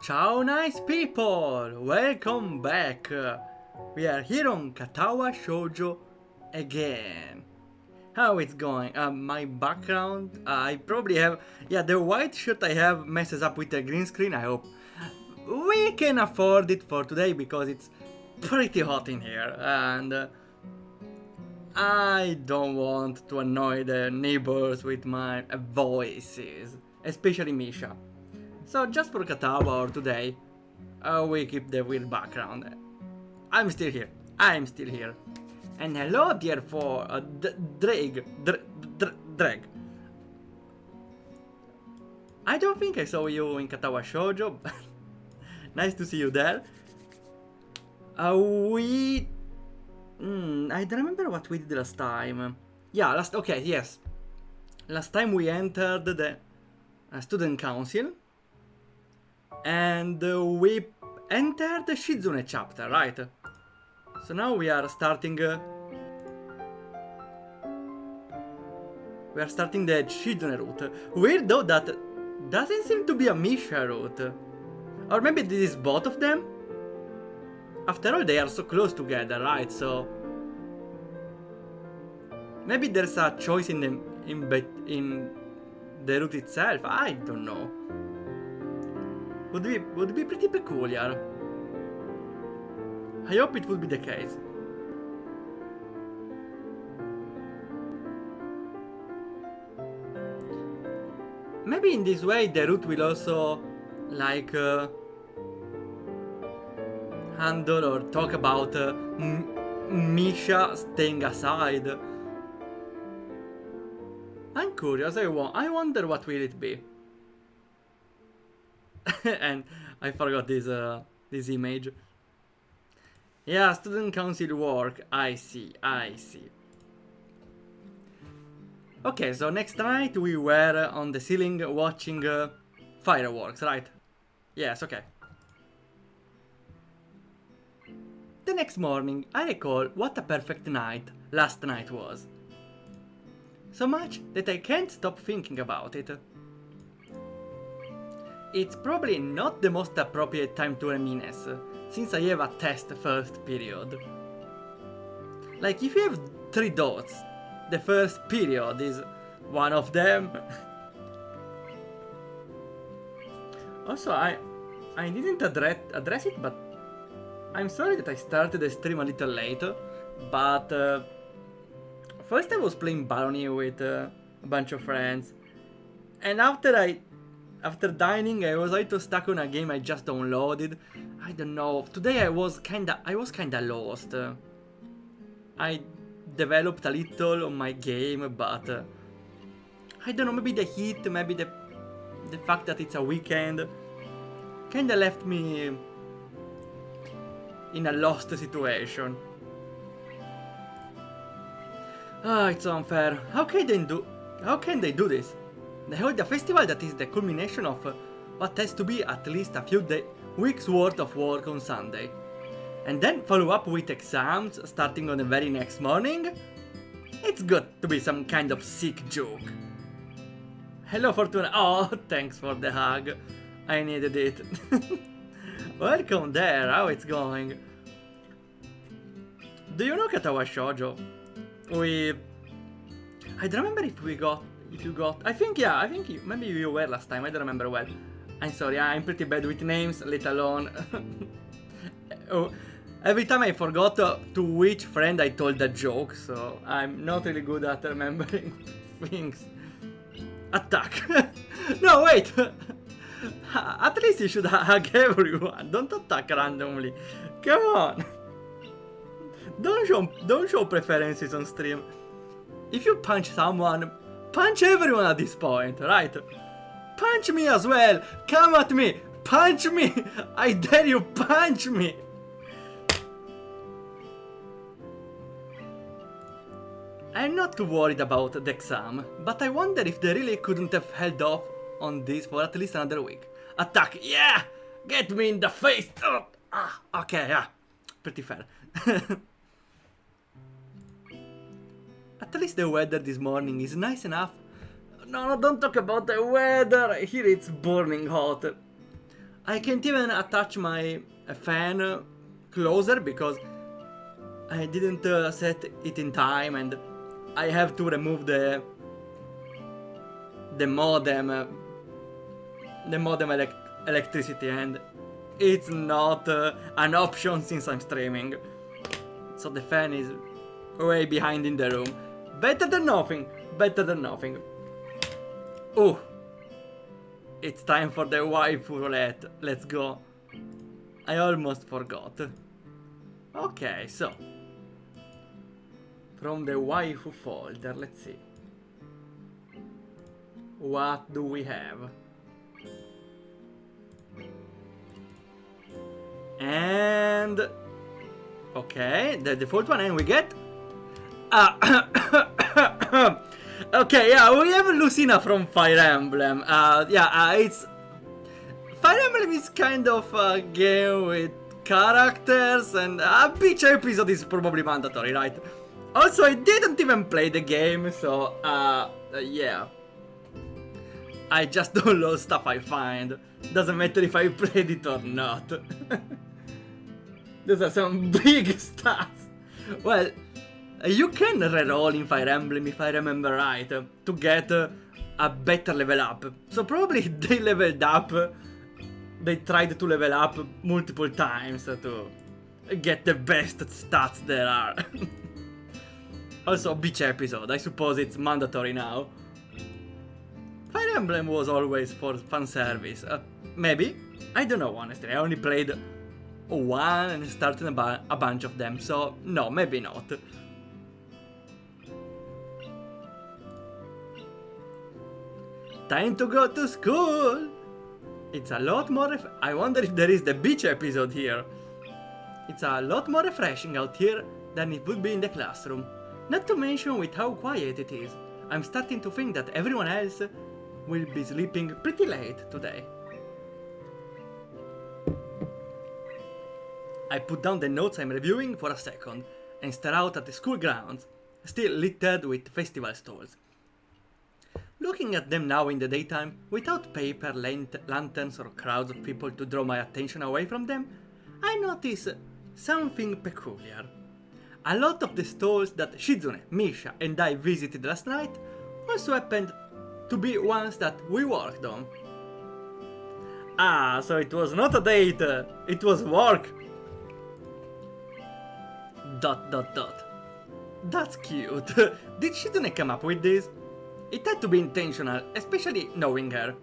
Ciao nice people! Welcome back! We are here on Katawa Shoujo again. How it's going? My background, I probably have... Yeah, the white shirt I have messes up with the green screen, I hope. We can afford it for today because it's pretty hot in here and I don't want to annoy the neighbors with my voices, especially Misha. So just for Katawa or today, we keep the weird background. I'm still here. I'm still here. And hello, dear for Drag. I don't think I saw you in Katawa Shoujo. Nice to see you there. I don't remember what we did last time. Yeah, okay, yes. Last time we entered the student council. And we entered the Shizune chapter, right? So now we are starting... we are starting the Shizune route. Weird though that doesn't seem to be a Misha route. Or maybe this is both of them? After all, they are so close together, right? So... maybe there's a choice in the route itself, I don't know. Would be pretty peculiar. I hope it would be the case. Maybe in this way the route will also like handle or talk about Misha staying aside. I'm curious, I wonder what will it be. And I forgot this image. Yeah, student council work. I see. Okay, so next night we were on the ceiling watching fireworks, right? Yes, okay. The next morning, I recall what a perfect night last night was. So much that I can't stop thinking about it. It's probably not the most appropriate time to reminisce, since I have a test first period. Like, if you have 3 dots, the first period is one of them. Also, I didn't address it, but I'm sorry that I started the stream a little late, but first I was playing Barony with a bunch of friends, and after dining, I was a little stuck on a game I just downloaded. I don't know. Today I was kinda lost. I developed a little on my game, but I don't know. Maybe the heat, maybe the fact that it's a weekend, kinda left me in a lost situation. Ah, it's unfair. How can they do this? They hold a festival that is the culmination of what has to be at least a few weeks worth of work on Sunday. And then follow up with exams starting on the very next morning? It's good to be some kind of sick joke. Hello Fortuna. Oh, thanks for the hug. I needed it. Welcome there, how it's going? Do you know Katawa Shoujo? I don't remember if you got... I think maybe you were last time, I don't remember well. I'm sorry, I'm pretty bad with names, let alone... oh, every time I forgot to which friend I told a joke, so I'm not really good at remembering things. Attack! No, wait! At least you should hug everyone, don't attack randomly. Come on! Don't show preferences on stream. If you punch someone, punch everyone at this point, right? Punch me as well! Come at me! Punch me! I dare you, punch me! I'm not too worried about the exam, but I wonder if they really couldn't have held off on this for at least another week. Attack! Yeah! Get me in the face! Oh, okay, yeah. Pretty fair. At least the weather this morning is nice enough No, don't talk about the weather. Here it's burning hot. I can't even attach my fan closer because I didn't set it in time, and I have to remove the modem electricity, and it's not an option since I'm streaming. So the fan is way behind in the room. Better than nothing. Better than nothing. Oh, it's time for the waifu roulette. Let's go. I almost forgot. Okay, so from the waifu folder, let's see. What do we have? And okay, the default one, and we get okay, yeah, we have Lucina from Fire Emblem. It's Fire Emblem is kind of a game with characters, and a beach episode is probably mandatory, right? Also, I didn't even play the game, so yeah. I just download stuff I find. Doesn't matter if I played it or not. Those are some big stats. Well, you can reroll in Fire Emblem if I remember right, to get a better level up. So probably they leveled up, they tried to level up multiple times to get the best stats there are. Also, beach episode, I suppose it's mandatory now. Fire Emblem was always for fan service. Maybe? I don't know, honestly. I only played one and started a bunch of them, so no, maybe not. Time to go to school! It's a lot more I wonder if there is the beach episode here. It's a lot more refreshing out here than it would be in the classroom. Not to mention with how quiet it is. I'm starting to think that everyone else will be sleeping pretty late today. I put down the notes I'm reviewing for a second and stare out at the school grounds, still littered with festival stalls. Looking at them now in the daytime, without paper, lanterns or crowds of people to draw my attention away from them, I notice something peculiar. A lot of the stalls that Shizune, Misha and I visited last night also happened to be ones that we worked on. Ah, so it was not a date, it was work. ... That's cute. Did Shizune come up with this? It had to be intentional, especially knowing her.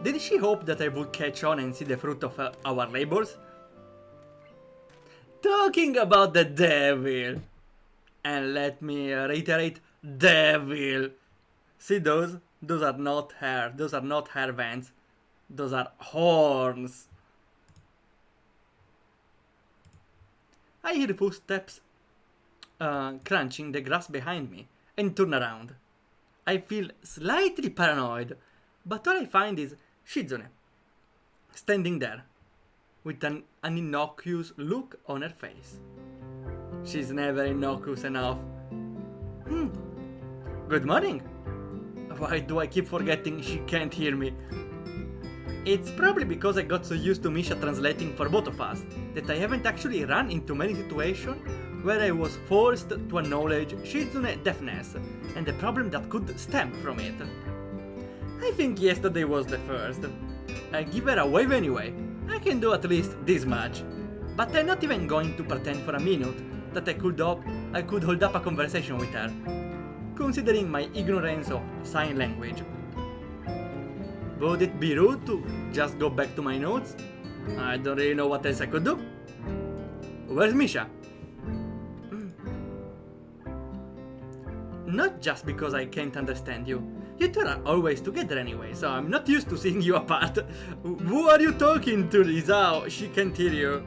Did she hope that I would catch on and see the fruit of our labors? Talking about the devil. And let me reiterate, devil. See those? Those are not hair. Those are not hair bands. Those are horns. I hear footsteps crunching the grass behind me and turn around. I feel slightly paranoid, but all I find is Shizune, standing there, with an innocuous look on her face. She's never innocuous enough. Good morning. Why do I keep forgetting she can't hear me? It's probably because I got so used to Misha translating for both of us that I haven't actually run into many situations where I was forced to acknowledge Shizune's deafness and the problem that could stem from it. I think yesterday was the first. I give her a wave anyway. I can do at least this much. But I'm not even going to pretend for a minute that I could hold up a conversation with her, considering my ignorance of sign language. Would it be rude to just go back to my notes? I don't really know what else I could do. Where's Misha? Not just because I can't understand you. You two are always together anyway, so I'm not used to seeing you apart. Who are you talking to, Lisa? She can't hear you.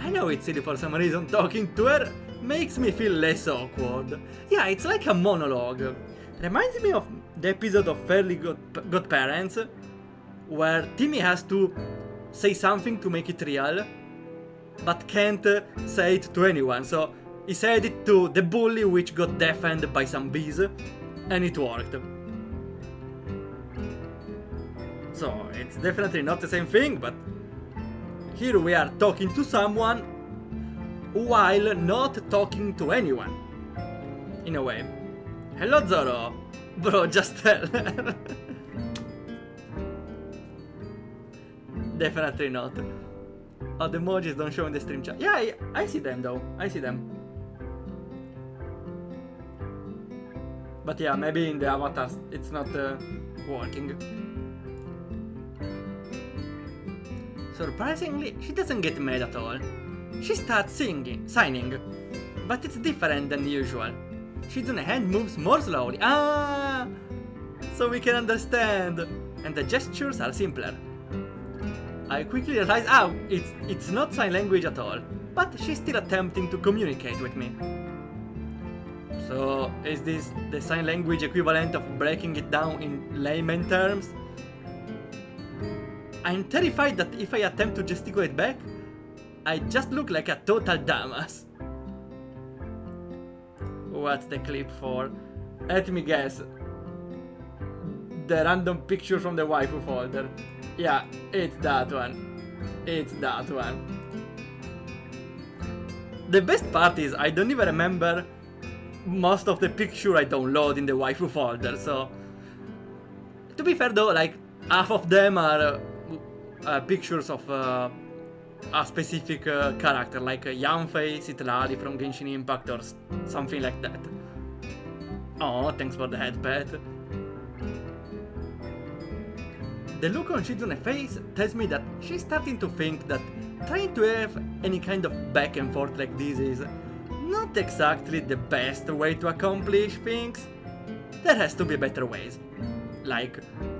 I know it's silly for some reason. Talking to her makes me feel less awkward. Yeah, it's like a monologue. Reminds me of the episode of Fairly Godparents, where Timmy has to say something to make it real, but can't say it to anyone. So he said it to the bully, which got deafened by some bees. And it worked. So, it's definitely not the same thing, but here we are talking to someone while not talking to anyone. In a way. Hello Zoro! Bro, just tell her. Definitely not. Oh, the emojis don't show in the stream chat. Yeah, I see them though. I see them. But yeah, maybe in the avatars it's not working. Surprisingly, she doesn't get mad at all. She starts signing. But it's different than usual. Shizune's hand moves more slowly. Ah! So we can understand. And the gestures are simpler. I quickly realize, it's not sign language at all. But she's still attempting to communicate with me. So, is this the sign language equivalent of breaking it down in layman terms? I'm terrified that if I attempt to gesticulate back, I just look like a total dumbass. What's the clip for? Let me guess. The random picture from the waifu folder. Yeah, it's that one. It's that one. The best part is I don't even remember most of the picture I download in the waifu folder, so... To be fair though, like, half of them are pictures of a specific character, like Yanfei Citlali from Genshin Impact or something like that. Oh, thanks for the head pet. The look on Shizune's face tells me that she's starting to think that trying to have any kind of back and forth like this is not exactly the best way to accomplish things. There has to be better ways. Like,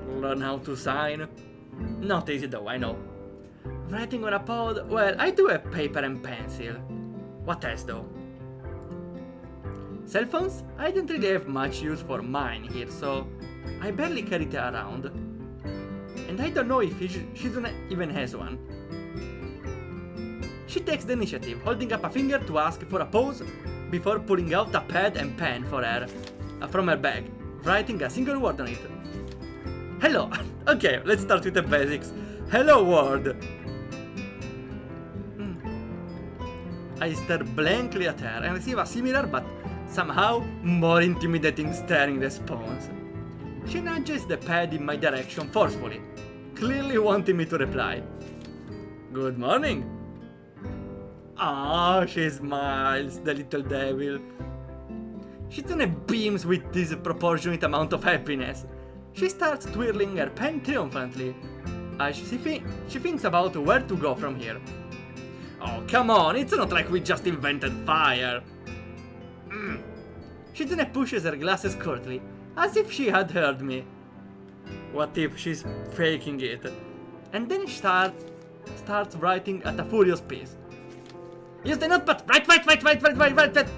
learn how to sign. Not easy though, I know. Writing on a pod? Well, I do have paper and pencil. What else though? Cell phones? I don't really have much use for mine here, so I barely carry it around. And I don't know if Shizune even has one. She takes the initiative, holding up a finger to ask for a pause before pulling out a pad and pen for her from her bag, writing a single word on it. Hello! Okay, let's start with the basics. Hello world! I stare blankly at her and receive a similar but somehow more intimidating staring response. She nudges the pad in my direction forcefully, clearly wanting me to reply. Good morning! Ah, she smiles, the little devil. Shizune beams with disproportionate amount of happiness. She starts twirling her pen triumphantly as she thinks about where to go from here. Oh, come on, it's not like we just invented fire. Shizune pushes her glasses curtly, as if she had heard me. What if she's faking it? And then she starts writing at a furious pace. Use the notepad! Write!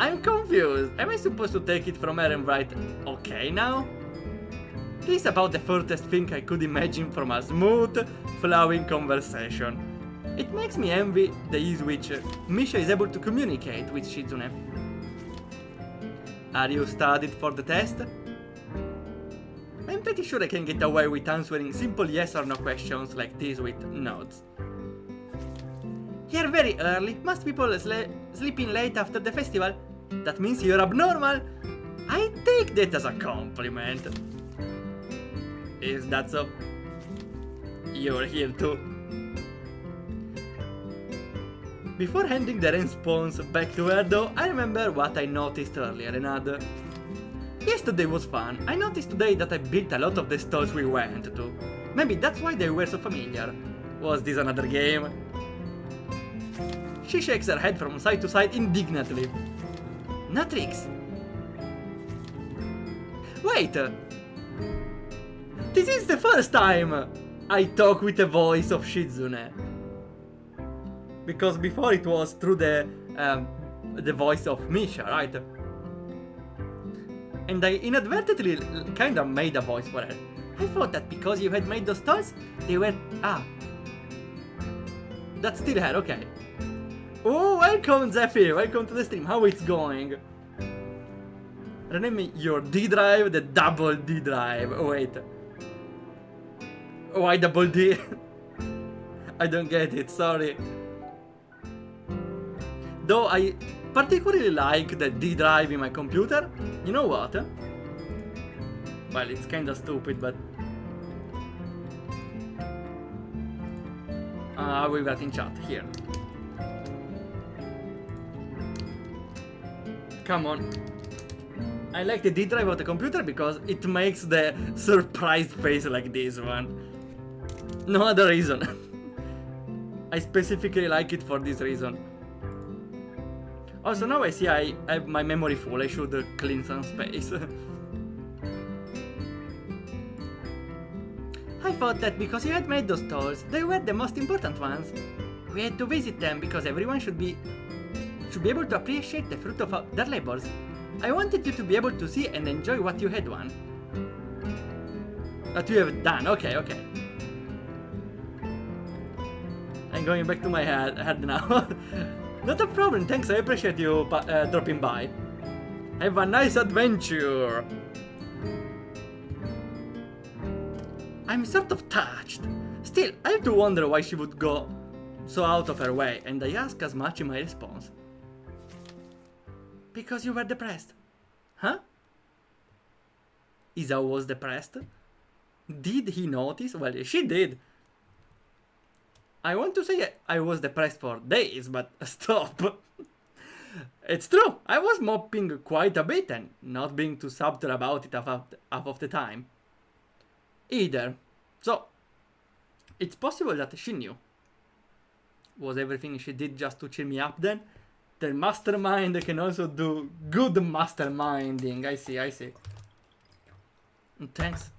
I'm confused. Am I supposed to take it from her and write okay now? This is about the furthest thing I could imagine from a smooth, flowing conversation. It makes me envy the ease which Misha is able to communicate with Shizune. Are you studied for the test? I'm pretty sure I can get away with answering simple yes or no questions like this with nods. You're very early. Most people sleep in late after the festival. That means you're abnormal. I take that as a compliment. Is that so? You're here too. Before handing the response back to her though, I remember what I noticed earlier and add, yesterday was fun. I noticed today that I built a lot of the stalls we went to. Maybe that's why they were so familiar. Was this another game? She shakes her head from side to side indignantly. No tricks. Wait! This is the first time I talk with the voice of Shizune. Because before it was through the voice of Misha, right? And I inadvertently kind of made a voice for her. I thought that because you had made those dolls, they were... That's still her, okay. Oh, welcome Zephyr, welcome to the stream, how it's going? rename your D drive the double D drive. Oh, wait. Why double D? I don't get it, sorry. Though I particularly like the D drive in my computer. You know what? Well, it's kinda stupid, but... I will write in chat, here. Come on. I like the D drive of the computer because it makes the surprised face like this one. No other reason. I specifically like it for this reason. Also, now I see I have my memory full. I should clean some space. I thought that because you had made those tolls, they were the most important ones. We had to visit them because everyone should be able to appreciate the fruit of their labors. I wanted you to be able to see and enjoy what you had done. What you have done, okay. I'm going back to my head now. Not a problem, thanks, I appreciate you dropping by. Have a nice adventure. I'm sort of touched. Still, I have to wonder why she would go so out of her way, and I ask as much in my response. Because you were depressed. Huh? Isa was depressed? Did he notice? Well, she did. I want to say I was depressed for days, but stop. It's true, I was moping quite a bit and not being too subtle about it half of the time. Either. So, it's possible that she knew. Was everything she did just to cheer me up then? The mastermind can also do good masterminding. I see. Thanks.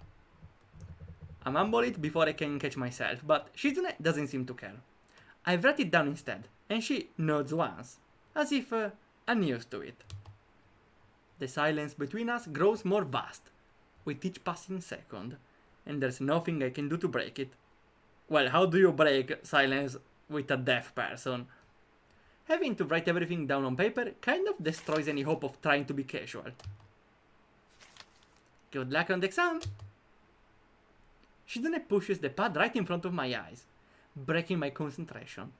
I mumble it before I can catch myself, but Shizune doesn't seem to care. I write it down instead, and she nods once, as if unused to it. The silence between us grows more vast, with each passing second, and there's nothing I can do to break it. Well, how do you break silence with a deaf person? Having to write everything down on paper kind of destroys any hope of trying to be casual. Good luck on the exam! Shizune pushes the pad right in front of my eyes, breaking my concentration.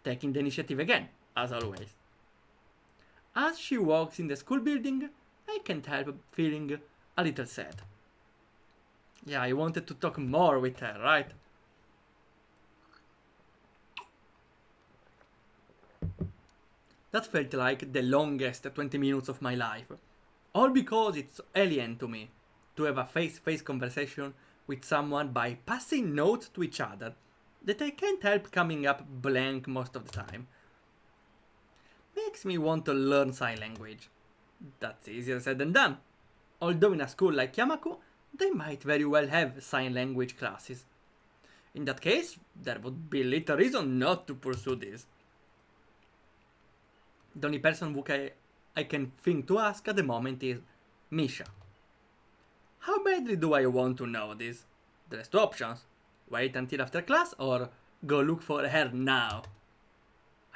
Taking the initiative again, as always. As she walks in the school building, I can't help feeling a little sad. Yeah, I wanted to talk more with her, right? That felt like the longest 20 minutes of my life. All because it's alien to me to have a face-to-face conversation with someone by passing notes to each other that I can't help coming up blank most of the time. Makes me want to learn sign language. That's easier said than done. Although in a school like Yamaku, they might very well have sign language classes. In that case, there would be little reason not to pursue this. The only person who I can think to ask at the moment is Misha. How badly do I want to know this? There's two options. Wait until after class or go look for her now.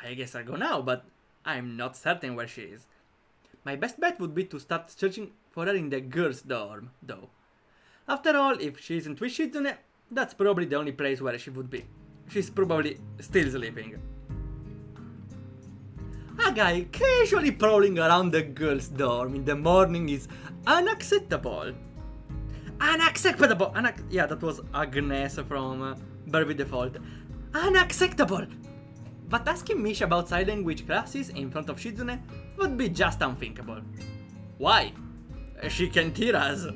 I guess I'll go now, but I'm not certain where she is. My best bet would be to start searching for her in the girls' dorm, though. After all, if she isn't with Shizune, that's probably the only place where she would be. She's probably still sleeping. A guy casually prowling around the girls' dorm in the morning is unacceptable. Unacceptable! Yeah, that was Agnes from Bravely Default. Unacceptable! But asking Misha about sign language classes in front of Shizune would be just unthinkable. Why? She can't hear us.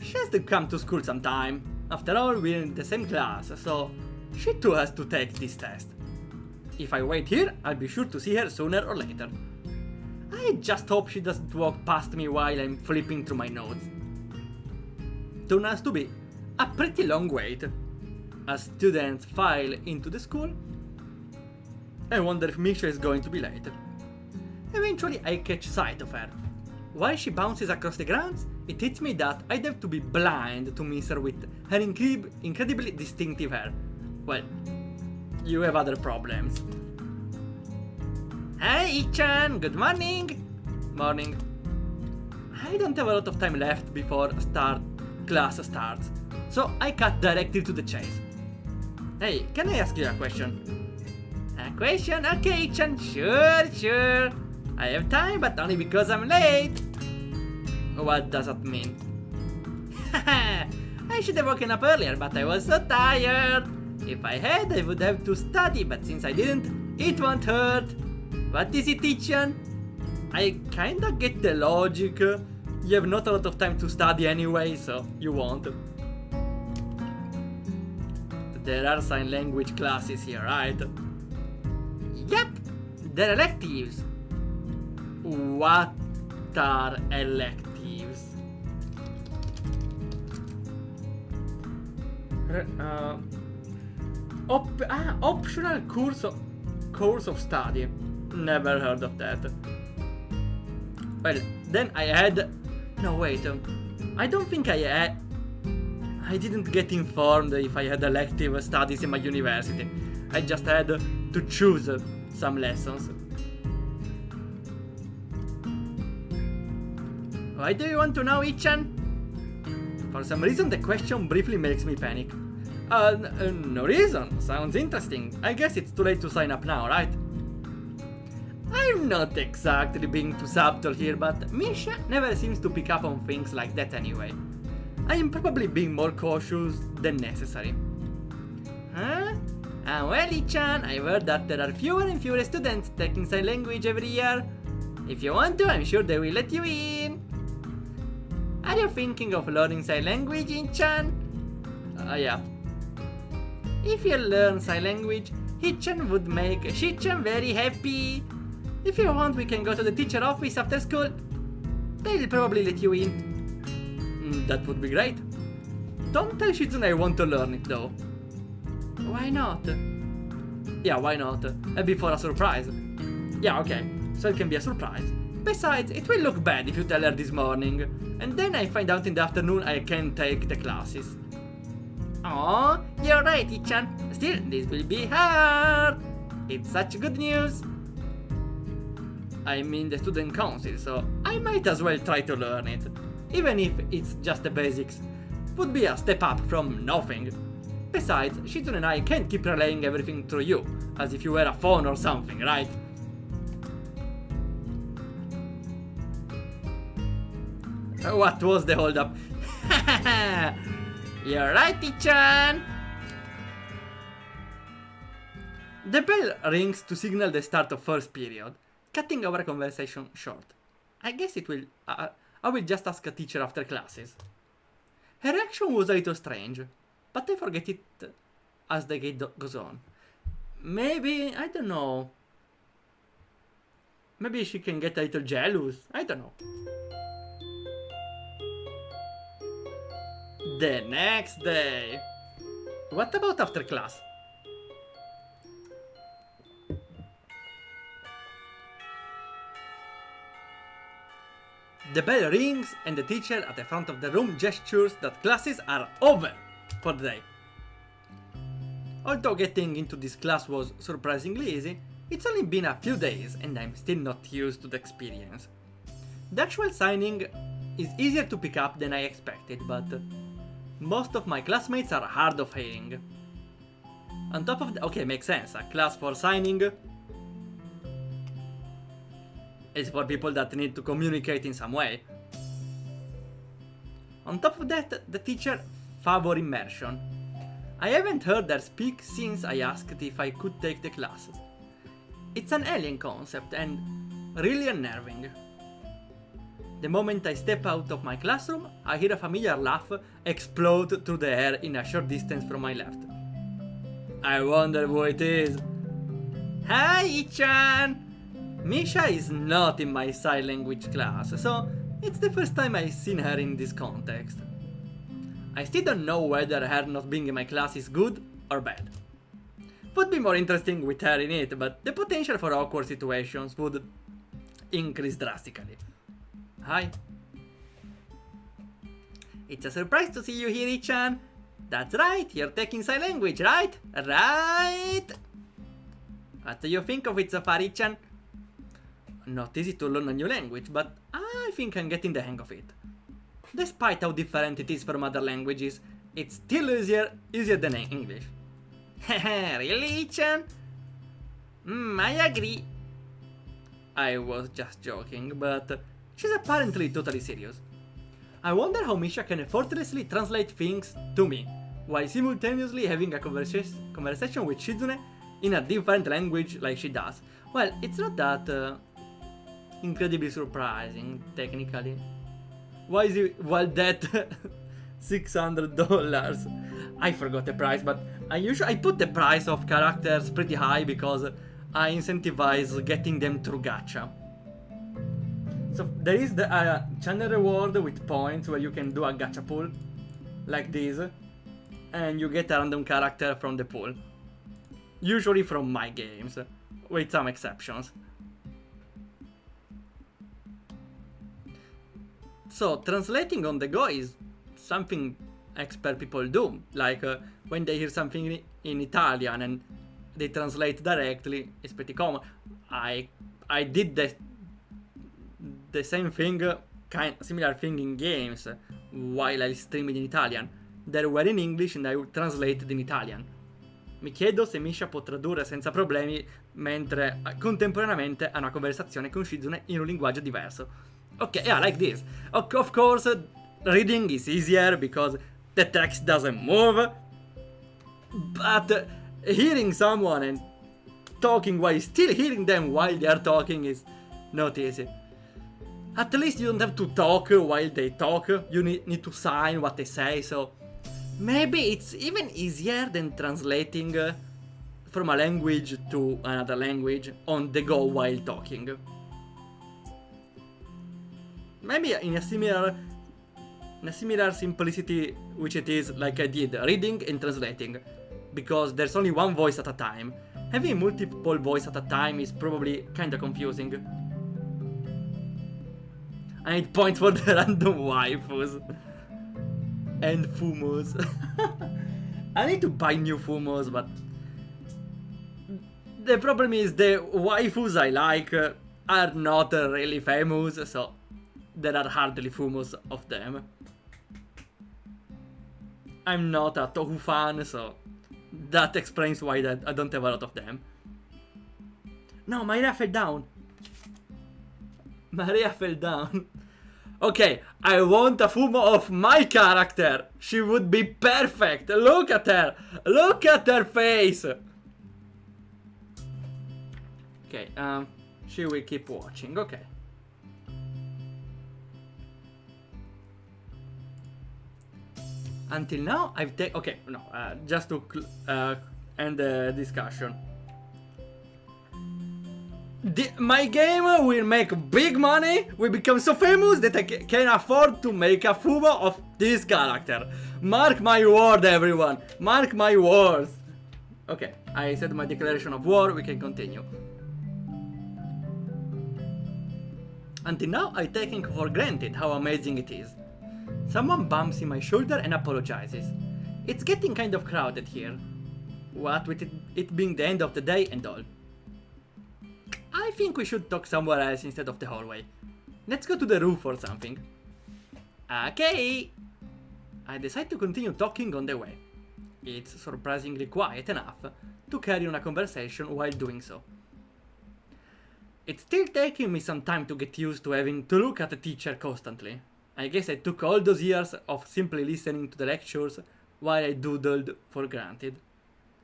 She has to come to school sometime. After all, we're in the same class, so she too has to take this test. If I wait here, I'll be sure to see her sooner or later. I just hope she doesn't walk past me while I'm flipping through my notes. Turns out to be a pretty long wait. As students file into the school, I wonder if Misha is going to be late. Eventually I catch sight of her. While she bounces across the grounds, it hits me that I'd have to be blind to miss her with her incredibly distinctive hair. Well, you have other problems. Hey, Ichan, good morning! morning. I don't have a lot of time left before class starts, so I cut directly to the chase. Hey, can I ask you a question? A question? Okay, Chan. Sure. I have time, but only because I'm late. What does that mean? I should have woken up earlier, but I was so tired. If I had, I would have to study, but since I didn't, it won't hurt. What is it, Ichan? I kinda get the logic. You have not a lot of time to study anyway, so you won't. There are sign language classes here, right? Yep, they're electives. What are electives? Optional course of study. Never heard of that. Well, then I had... No, wait. I don't think I didn't get informed if I had elective studies in my university. I just had to choose some lessons. Why do you want to know, Ichan? For some reason the question briefly makes me panic. No reason. Sounds interesting. I guess it's too late to sign up now, right? I'm not exactly being too subtle here, but Misha never seems to pick up on things like that anyway. I am probably being more cautious than necessary. Huh? Well, Ichan, I've heard that there are fewer and fewer students taking sign language every year. If you want to, I'm sure they will let you in. Are you thinking of learning sign language, Ichan? Yeah. If you learn sign language, Ichan would make Shichan very happy. If you want, we can go to the teacher office after school. They'll probably let you in. That would be great. Don't tell Shizune I want to learn it though. Why not? Yeah, why not? Before a surprise. Yeah, okay. So it can be a surprise. Besides, it will look bad if you tell her this morning. And then I find out in the afternoon I can't take the classes. Oh, you're right, Ichan. Still, this will be hard. It's such good news. I'm in the student council, so I might as well try to learn it. Even if it's just the basics. Would be a step up from nothing. Besides, Shizune and I can't keep relaying everything through you, as if you were a phone or something, right? What was the hold-up? You're right, Ichan! The bell rings to signal the start of first period, cutting our conversation short. I guess it will... I will just ask a teacher after classes. Her reaction was a little strange, but I forget it as the game goes on. Maybe, I don't know. Maybe she can get a little jealous, I don't know. The next day. What about after class? The bell rings and the teacher at the front of the room gestures that classes are over for the day. Although getting into this class was surprisingly easy, it's only been a few days and I'm still not used to the experience. The actual signing is easier to pick up than I expected, but most of my classmates are hard of hearing. On top of okay, makes sense, a class for signing is for people that need to communicate in some way. On top of that, the teacher favor immersion. I haven't heard her speak since I asked if I could take the classes. It's an alien concept and really unnerving. The moment I step out of my classroom, I hear a familiar laugh explode through the air in a short distance from my left. I wonder who it is. Hi, Ichan! Misha is not in my sign language class, so it's the first time I've seen her in this context. I still don't know whether her not being in my class is good or bad. Would be more interesting with her in it, but the potential for awkward situations would increase drastically. Hi. It's a surprise to see you here, Ichan. That's right, you're taking sign language, right? Right? What do you think of it so far, Ichan? Not easy to learn a new language, but I think I'm getting the hang of it. Despite how different it is from other languages, it's still easier than English. Hehe, really, Chan? I agree. I was just joking, but she's apparently totally serious. I wonder how Misha can effortlessly translate things to me, while simultaneously having a conversation with Shizune in a different language like she does. Well, it's not that incredibly surprising, technically. Why is it, well, that $600? I forgot the price, but I put the price of characters pretty high because I incentivize getting them through gacha. So there is the channel reward with points where you can do a gacha pool like this, and you get a random character from the pool. Usually from my games, with some exceptions. So translating on the go is something expert people do, like when they hear something in Italian and they translate directly, it's pretty common. I did the same thing, similar thing in games while I streamed in Italian. They were in English and I translated in Italian. Mi chiedo se Misha può tradurre senza problemi mentre contemporaneamente ha una conversazione con Shizune in un linguaggio diverso. Okay, yeah, like this. Of course, reading is easier because the text doesn't move. But hearing someone and talking while still hearing them while they are talking is not easy. At least you don't have to talk while they talk. You need to sign what they say, so maybe it's even easier than translating from a language to another language on the go while talking. Maybe in a similar simplicity which it is like I did, reading and translating, because there's only one voice at a time. Having multiple voices at a time is probably kinda confusing. I need points for the random waifus. And fumos. I need to buy new fumos, but the problem is the waifus I like are not really famous, so there are hardly fumos of them. I'm not a Tohu fan, so that explains why I don't have a lot of them. No, Maria fell down. Maria fell down. Okay, I want a fumo of my character. She would be perfect. Look at her. Look at her face. Okay, she will keep watching. Okay. Until now, I've taken... Okay, no, just to end the discussion. My game will make big money, will become so famous that I can afford to make a fumo of this character. Mark my word, everyone. Mark my words. Okay, I said my declaration of war, we can continue. Until now, I've taken for granted how amazing it is. Someone bumps in my shoulder and apologizes. It's getting kind of crowded here. What with it being the end of the day and all. I think we should talk somewhere else instead of the hallway. Let's go to the roof or something. Okay. I decide to continue talking on the way. It's surprisingly quiet enough to carry on a conversation while doing so. It's still taking me some time to get used to having to look at the teacher constantly. I guess I took all those years of simply listening to the lectures while I doodled for granted.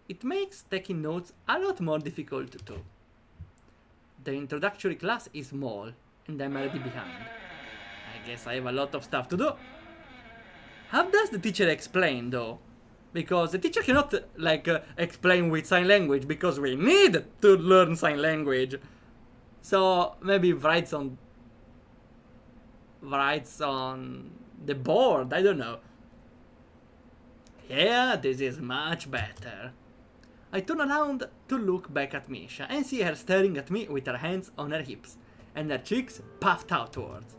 It makes taking notes a lot more difficult too. The introductory class is small, and I'm already behind. I guess I have a lot of stuff to do. How does the teacher explain, though? Because the teacher cannot, explain with sign language, because we need to learn sign language. So, maybe writes on the board, I don't know. Yeah, this is much better. I turn around to look back at Misha and see her staring at me with her hands on her hips and her cheeks puffed outwards.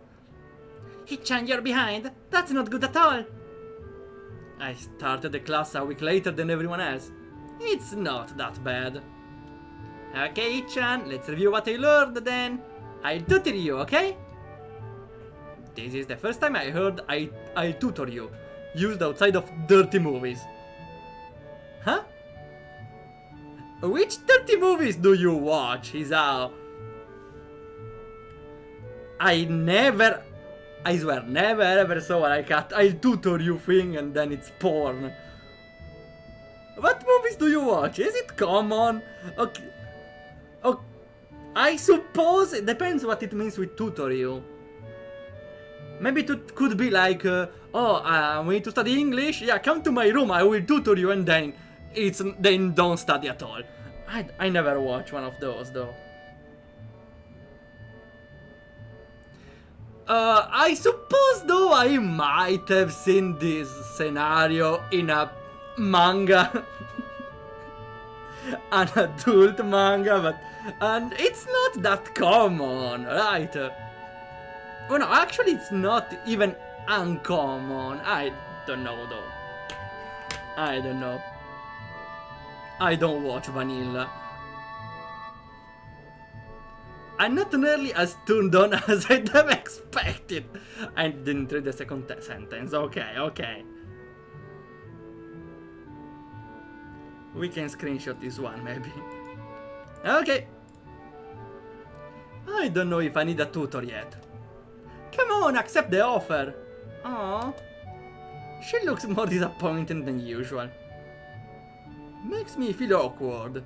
Hichan, you're behind? That's not good at all. I started the class a week later than everyone else. It's not that bad. Okay, Hichan, let's review what I learned then. I'll tutor you, okay? This is the first time I heard I'll tutor you, used outside of dirty movies. Huh? Which dirty movies do you watch, Isao? I swear, never ever saw like a I'll tutor you thing and then it's porn. What movies do you watch? Is it common? Okay. Okay. I suppose it depends what it means with tutor you. Maybe it could be like, we need to study English? Yeah, come to my room, I will tutor you, and then don't study at all. I never watch one of those though. I suppose though I might have seen this scenario in a manga. An adult manga, and it's not that common, right? Well, no, actually it's not even uncommon. I don't know though. I don't know. I don't watch vanilla. I'm not nearly as turned on as I'd have expected. I didn't read the second sentence. Okay. We can screenshot this one, maybe. Okay. I don't know if I need a tutor yet. Come on, accept the offer. Aww. She looks more disappointed than usual. Makes me feel awkward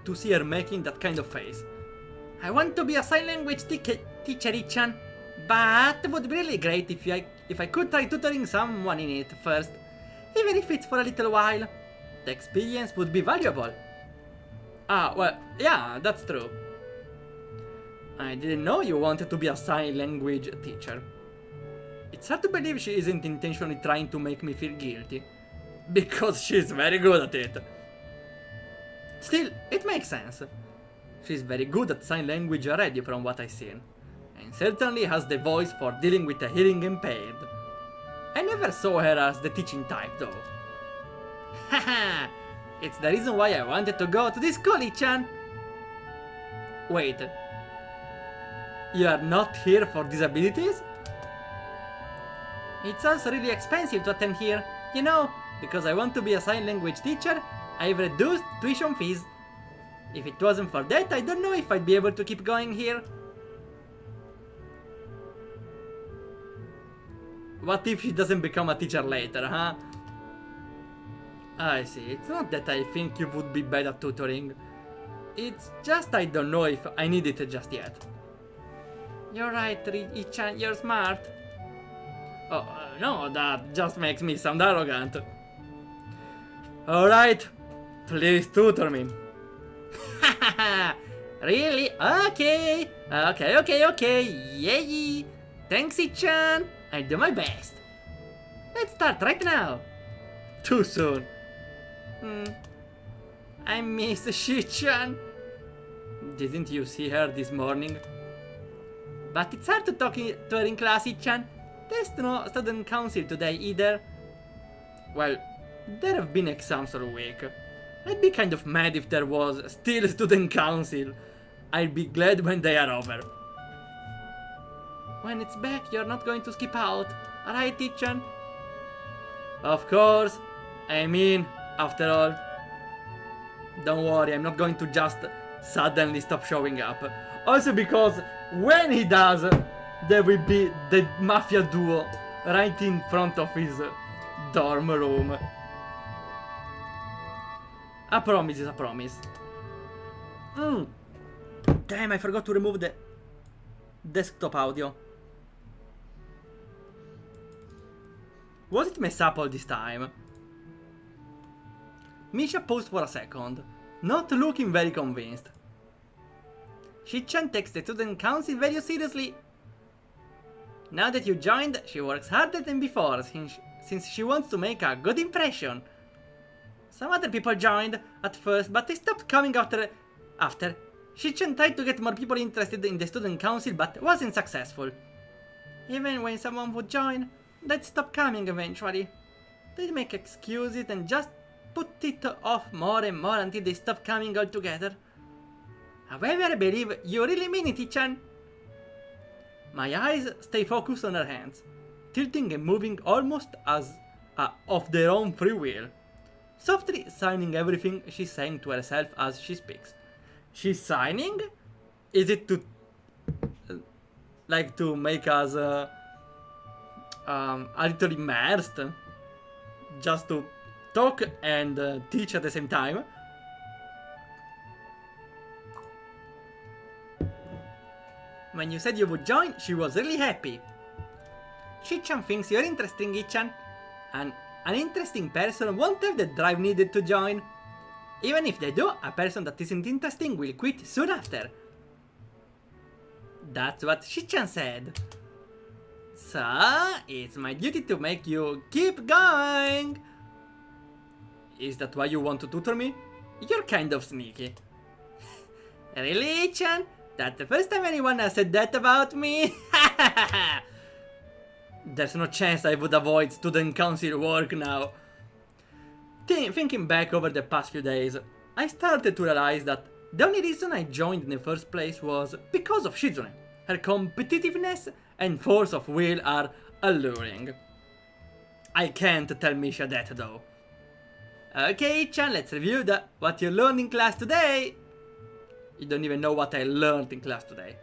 to see her making that kind of face. I want to be a sign language teacher, Ichan, but it would be really great if I could try tutoring someone in it first, even if it's for a little while. The experience would be valuable. Ah, well, yeah, that's true. I didn't know you wanted to be a sign language teacher. It's hard to believe she isn't intentionally trying to make me feel guilty, because she's very good at it. Still, it makes sense. She's very good at sign language already from what I've seen, and certainly has the voice for dealing with the hearing impaired. I never saw her as the teaching type though. Haha! It's the reason why I wanted to go to this school, Ichan! Wait. You are not here for disabilities? It's also really expensive to attend here, you know, because I want to be a sign language teacher, I've reduced tuition fees. If it wasn't for that, I don't know if I'd be able to keep going here. What if she doesn't become a teacher later, huh? I see, it's not that I think you would be bad at tutoring. It's just I don't know if I need it just yet. You're right, Ichan, you're smart. Oh, no, that just makes me sound arrogant. Alright, please tutor me. Really? Okay. Yay. Thanks, Ichan. I'll do my best. Let's start right now. Too soon. I miss Shichan. Didn't you see her this morning? But it's hard to talk to her in class, Ichan. There's no student council today either. Well, there have been exams all week. I'd be kind of mad if there was still student council. I'll be glad when they are over. When it's back, you're not going to skip out, alright, Ichan? Of course. I mean, after all. Don't worry, I'm not going to just suddenly stop showing up. Also because when he does, there will be the mafia duo right in front of his dorm room. A promise is a promise. Damn, I forgot to remove the desktop audio. Was it messed up all this time? Misha paused for a second, not looking very convinced. Shichan takes the student council very seriously. Now that you joined, she works harder than before since she wants to make a good impression. Some other people joined at first, but they stopped coming after. Shichan tried to get more people interested in the student council, but wasn't successful. Even when someone would join, they'd stop coming eventually. They'd make excuses and just put it off more and more until they stopped coming altogether. However, I believe you really mean it, Ichan. My eyes stay focused on her hands, tilting and moving almost as of their own free will, softly signing everything she's saying to herself as she speaks. She's signing? Is it to like to make us a little immersed, just to talk and teach at the same time? When you said you would join, she was really happy. Shichan thinks you're interesting, Ichan. And an interesting person won't have the drive needed to join. Even if they do, a person that isn't interesting will quit soon after. That's what Shichan said. So, it's my duty to make you keep going. Is that why you want to tutor me? You're kind of sneaky. Really, Ichan? That's the first time anyone has said that about me? There's no chance I would avoid student council work now. Thinking back over the past few days, I started to realize that the only reason I joined in the first place was because of Shizune. Her competitiveness and force of will are alluring. I can't tell Misha that though. Okay, Chan, let's review what you learned in class today. You don't even know what I learned in class today.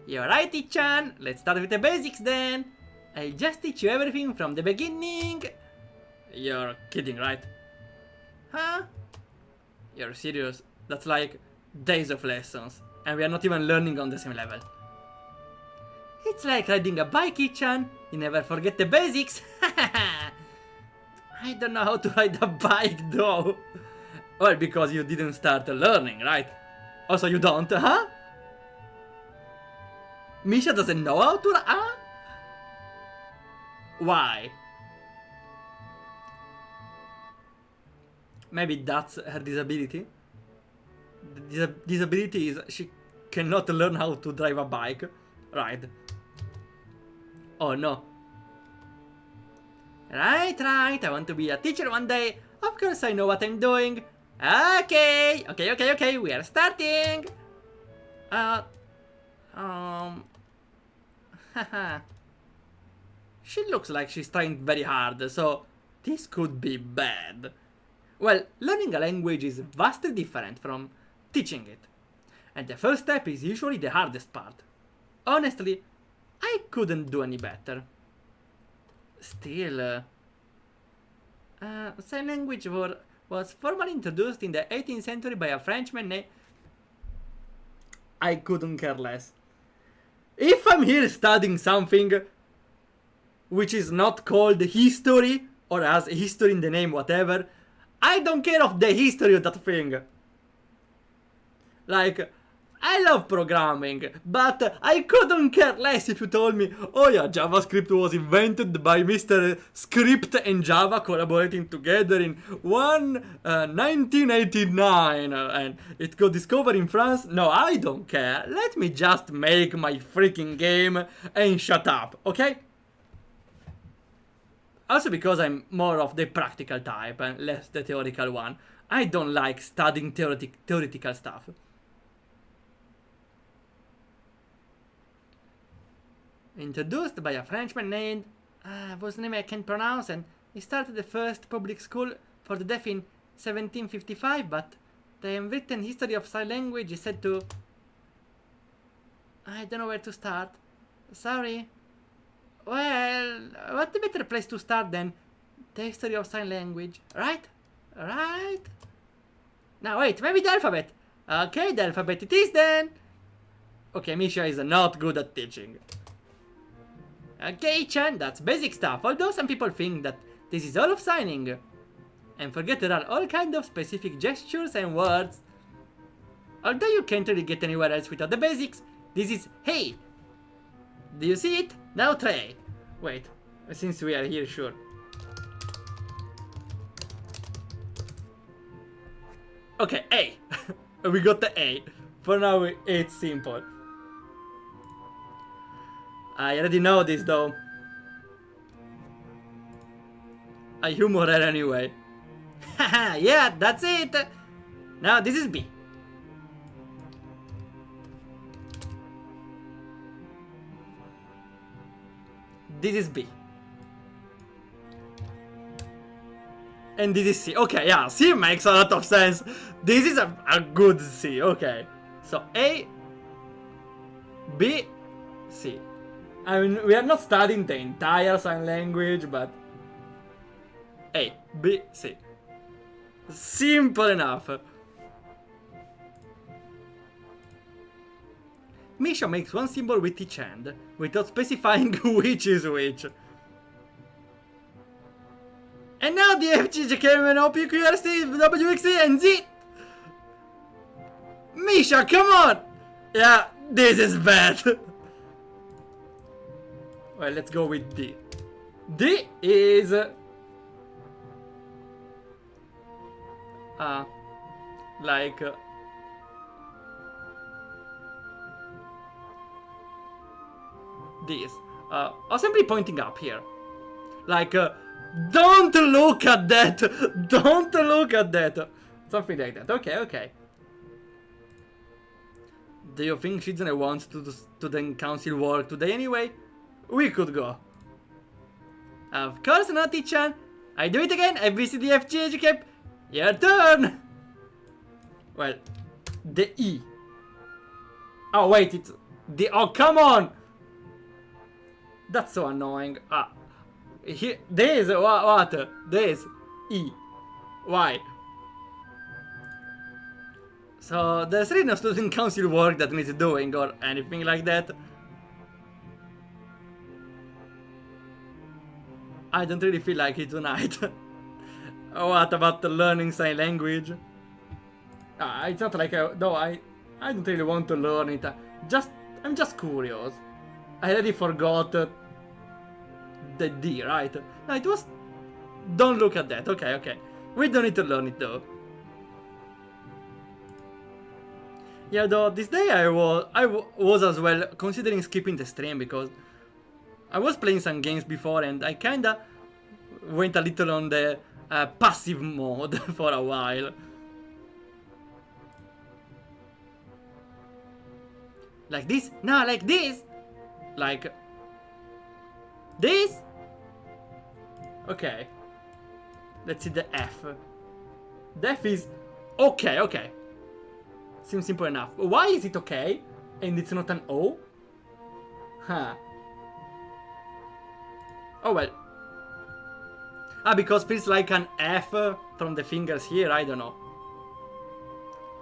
You're right, Ichan. Let's start with the basics then. I'll just teach you everything from the beginning. You're kidding, right? Huh? You're serious? That's like days of lessons. And we are not even learning on the same level. It's like riding a bike, Ichan. You never forget the basics. I don't know how to ride a bike though. Well, because you didn't start learning, right? Also, you don't, huh? Misha doesn't know how to ride, huh? Why? Maybe that's her disability? The disability is she cannot learn how to drive a bike, right? Oh no. Right, I want to be a teacher one day. Of course I know what I'm doing. Okay, we are starting. Haha. She looks like she's trying very hard, so this could be bad. Well, learning a language is vastly different from teaching it. And the first step is usually the hardest part. Honestly, I couldn't do any better. Still, sign language was formally introduced in the 18th century by a Frenchman named... I couldn't care less. If I'm here studying something which is not called history, or has history in the name, whatever, I don't care of the history of that thing. Like, I love programming, but I couldn't care less if you told me, oh yeah, JavaScript was invented by Mr. Script and Java collaborating together in 1989 and it got discovered in France. No, I don't care. Let me just make my freaking game and shut up, okay? Also because I'm more of the practical type and less the theoretical one. I don't like studying theoretical stuff. Introduced by a Frenchman named, whose name I can't pronounce, and he started the first public school for the deaf in 1755, but the unwritten history of sign language is said to... I don't know where to start. Sorry. Well, what a better place to start than the history of sign language, right? Right? Now wait, maybe the alphabet. Okay, the alphabet it is then. Okay, Misha is not good at teaching. Okay, Chan, that's basic stuff, although some people think that this is all of signing. And forget there are all kinds of specific gestures and words. Although you can't really get anywhere else without the basics, this is hey. Do you see it? Now try. Wait, since we are here, sure. Okay, A. We got the A. For now, it's simple. I already know this though. I humor her anyway. Haha, yeah, that's it. Now this is B. This is B. And this is C. Okay, yeah, C makes a lot of sense. This is a good C. Okay. So A, B, C. I mean, we are not studying the entire sign language, but A, B, C. Simple enough. Misha makes one symbol with each hand, without specifying which is which. And now the F, G, J, K, L, M, N, O, P, Q, R, S, T, W, X, Y, and Z. Misha, come on! Yeah, this is bad. Well, let's go with D. D is... like... this. I'm simply pointing up here. Like, don't look at that! Don't look at that! Something like that. Okay, okay. Do you think Shizune wants to do student council work today anyway? We could go. Of course not, teacher. I do it again. A, B, C, D, F, G, H, K. Your turn! Well, the E. Oh, wait, it's the... Oh, come on! That's so annoying. Here, this, what? This, E. Why? So, there's really no student council work that needs doing or anything like that. I don't really feel like it tonight. What about the learning sign language? It's not like I don't really want to learn it. I'm just curious. I already forgot the D, right? No, it was... Don't look at that. Okay, okay. We don't need to learn it though. Yeah, though this day I was as well considering skipping the stream because I was playing some games before and I kinda went a little on the passive mode for a while. Like this? No, like this! Like... this? Okay. Let's see the F. The F is... okay, okay. Seems simple enough. Why is it okay? And it's not an O? Huh. Oh well. Because feels like an F from the fingers here, I don't know.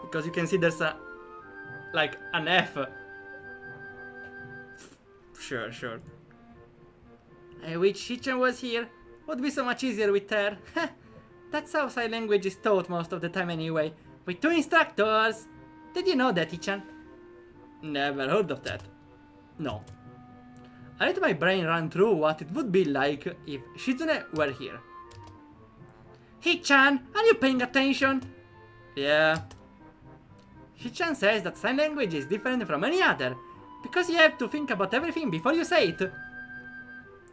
Because you can see there's a... like an F. Sure, sure. I wish Shichan was here. Would be so much easier with her. That's how sign language is taught most of the time anyway. With 2 instructors. Did you know that, Ichan? Never heard of that. No. I let my brain run through what it would be like if Shizune were here. Hichan, are you paying attention? Yeah. Hichan says that sign language is different from any other, because you have to think about everything before you say it.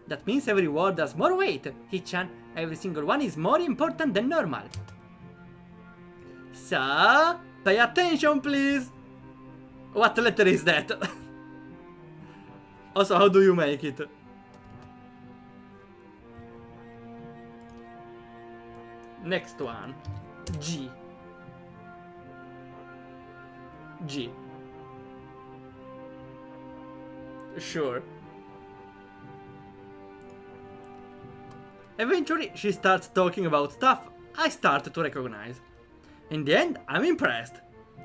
That means every word has more weight, Hichan. Every single one is more important than normal. So, pay attention, please. What letter is that? Also, how do you make it? Next one. G. G. Sure. Eventually, she starts talking about stuff I start to recognize. In the end, I'm impressed.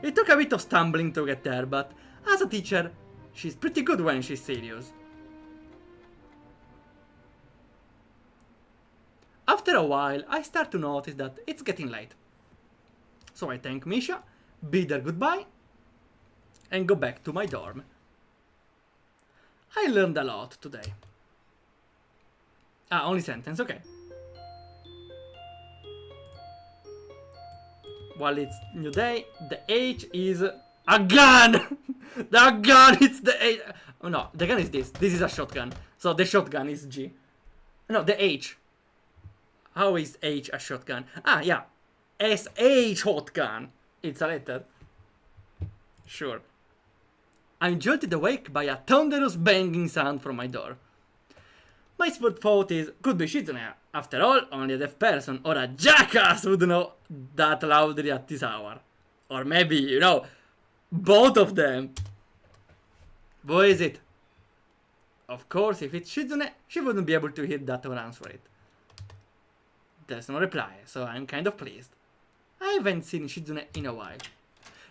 It took a bit of stumbling to get there, but as a teacher, she's pretty good when she's serious. After a while, I start to notice that it's getting late. So I thank Misha, bid her goodbye, and go back to my dorm. I learned a lot today. Only sentence, okay. While it's new day, the H is a gun! The gun, it's the H. Oh no, the gun is this. This is a shotgun. So the shotgun is G. No, the H. How is H a shotgun? Yeah. SH shotgun. It's a letter. Sure. I'm jolted awake by a thunderous banging sound from my door. My first thought is, could be Shizune. After all, only a deaf person or a jackass would know that loudly at this hour. Or maybe, you know, both of them. What is it? Of course, if it's Shizune, she wouldn't be able to hear that or answer it. There's no reply, so I'm kind of pleased. I haven't seen Shizune in a while.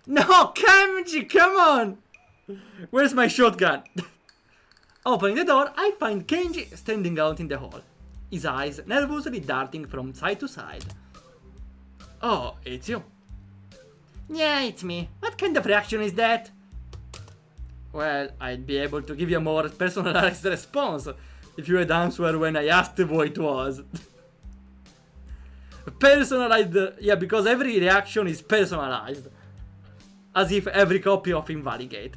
No, Kenji, come on! Where's my shotgun? Opening the door, I find Kenji standing out in the hall, his eyes nervously darting from side to side. Oh, it's you. Yeah, it's me. What kind of reaction is that? Well, I'd be able to give you a more personalized response if you had answered when I asked who it was. Personalized, yeah, because every reaction is personalized. As if every copy of Invalidate.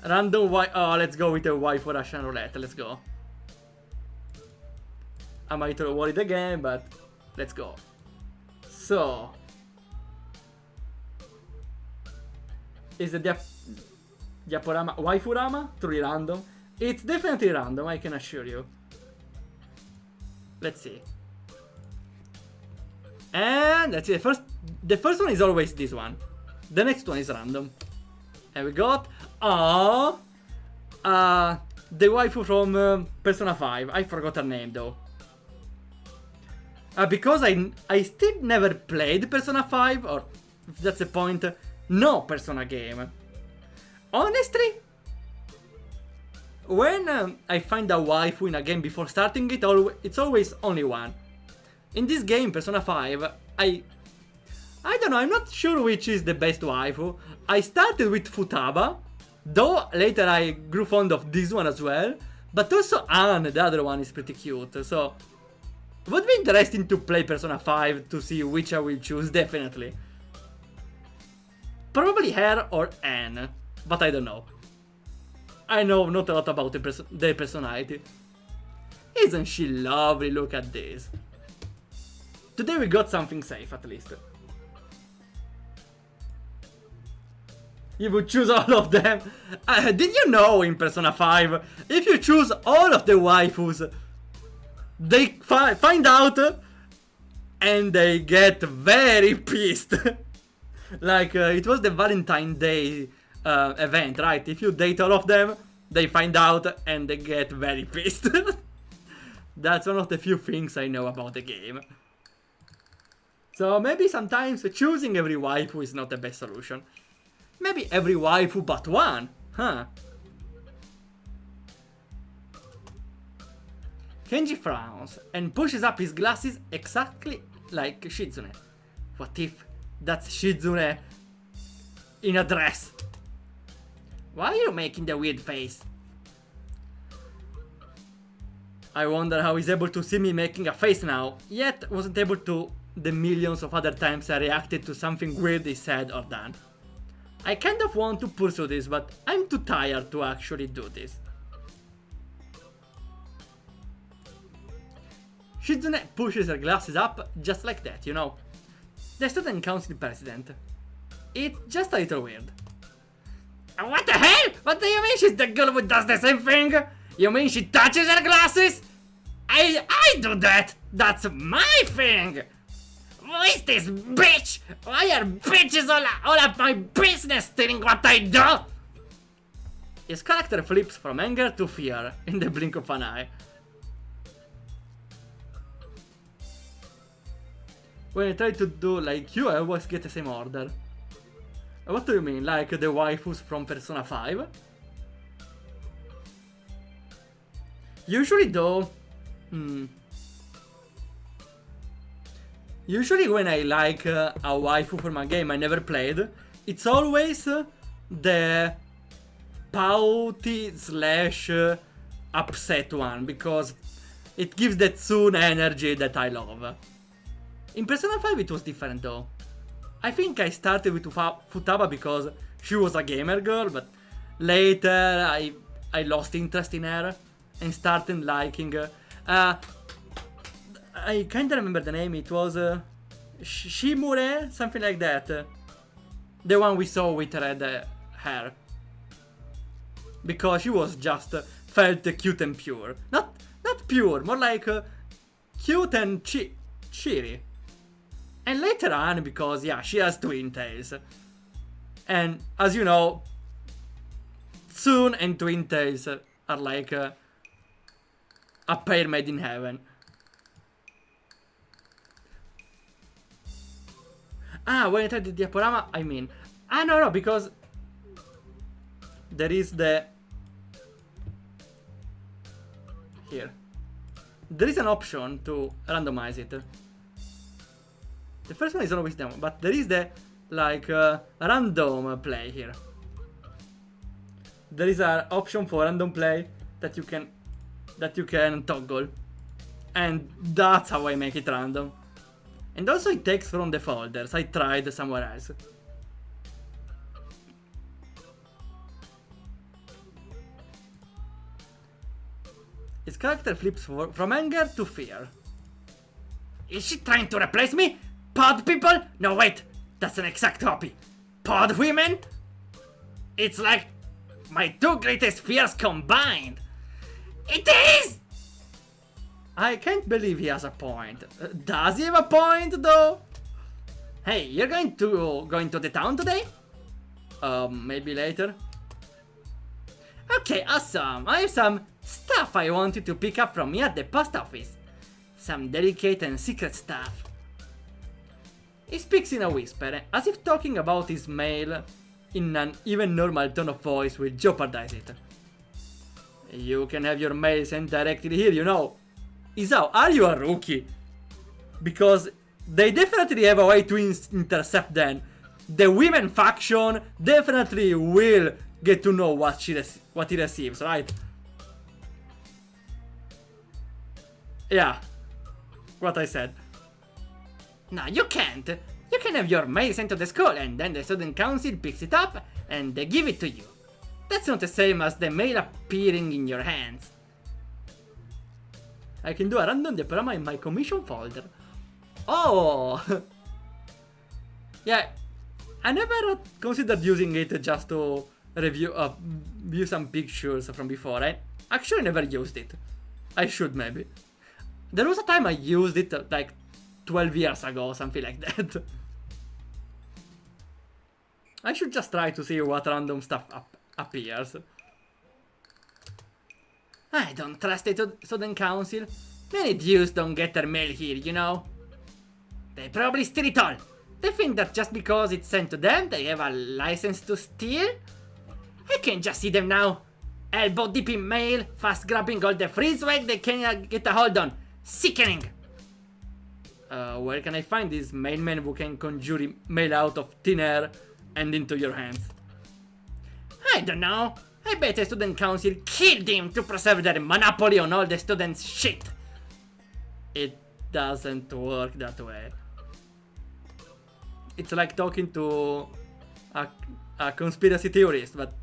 Random oh, let's go with a Y for Russian roulette, let's go. I might worried again, but let's go. So... is the Diaporama Waifurama? Truly random? It's definitely random, I can assure you. Let's see. And that's it. The first one is always this one. The next one is random. And we got the waifu from Persona 5. I forgot her name though. Because I still never played Persona 5, or if that's the point, no Persona game. Honestly, when I find a waifu in a game before starting it, it's always only one. In this game, Persona 5, I don't know, I'm not sure which is the best waifu. I started with Futaba, though later I grew fond of this one as well. But also Anne, the other one, is pretty cute, so... it would be interesting to play Persona 5 to see which I will choose, definitely. Probably her or Anne, but I don't know. I know not a lot about their personality. Isn't she lovely? Look at this. Today we got something safe, at least. You would choose all of them. Did you know in Persona 5, if you choose all of the waifus, they find out and they get very pissed. Like, it was the Valentine's Day event, right? If you date all of them, they find out and they get very pissed. That's one of the few things I know about the game. So maybe sometimes choosing every waifu is not the best solution. Maybe every waifu but one, huh? Kenji frowns and pushes up his glasses exactly like Shizune. What if that's Shizune in a dress? Why are you making the weird face? I wonder how he's able to see me making a face now, yet wasn't able to the millions of other times I reacted to something weird he said or done. I kind of want to pursue this, but I'm too tired to actually do this. Shizune pushes her glasses up just like that, you know. The student council president. It's just a little weird. What the hell? What do you mean she's the girl who does the same thing? You mean she touches her glasses? I do that! That's my thing! Who is this bitch? Why are bitches all of my business stealing what I do? His character flips from anger to fear in the blink of an eye. When I try to do like you, I always get the same order. What do you mean, like the waifus from Persona 5? Usually though... Usually when I like a waifu from a game I never played, it's always the pouty slash upset one, because it gives that Tsune energy that I love. In Persona 5 it was different though. I think I started with Futaba because she was a gamer girl, but later I lost interest in her and started liking her. I kinda remember the name, it was Shimure, something like that. The one we saw with red hair. Because she was just felt cute and pure. Not pure, more like cute and cheery. And later on, because yeah, she has twin tails. And as you know, Tsun and twin tails are like a pair made in heaven. When I tried the diaporama, I mean... no, because... There is the... Here. There is an option to randomize it. The first one is always down, but there is the, like, random play here. There is an option for random play that you can toggle. And that's how I make it random. And also it takes from the folders. I tried somewhere else. His character flips from anger to fear. Is she trying to replace me? Pod people? No wait, that's an exact copy. Pod women? It's like my two greatest fears combined. It is! I can't believe he has a point. Does he have a point though? Hey, you're going to the town today? Maybe later. Okay, awesome. I have some stuff I wanted to pick up from me at the post office. Some delicate and secret stuff. He speaks in a whisper, as if talking about his mail in an even normal tone of voice will jeopardize it. You can have your mail sent directly here, you know. Isao, are you a rookie? Because they definitely have a way to intercept them. The women faction definitely will get to know what he receives, right? Yeah, what I said. No, you can't. You can have your mail sent to the school and then the student council picks it up and they give it to you. That's not the same as the mail appearing in your hands. I can do a random diaporama in my commission folder. Oh! Yeah, I never considered using it just to view some pictures from before. I actually never used it. I should maybe. There was a time I used it like 12 years ago, something like that. I should just try to see what random stuff appears. I don't trust the student council. Many Jews don't get their mail here, you know. They probably steal it all. They think that just because it's sent to them, they have a license to steal? I can just see them now. Elbow deep in mail, fast grabbing all the free swag they can get a hold on. Sickening! Where can I find this mailman who can conjure mail out of thin air and into your hands? I don't know. I bet the student council killed him to preserve their monopoly on all the students' shit. It doesn't work that way. It's like talking to a conspiracy theorist, but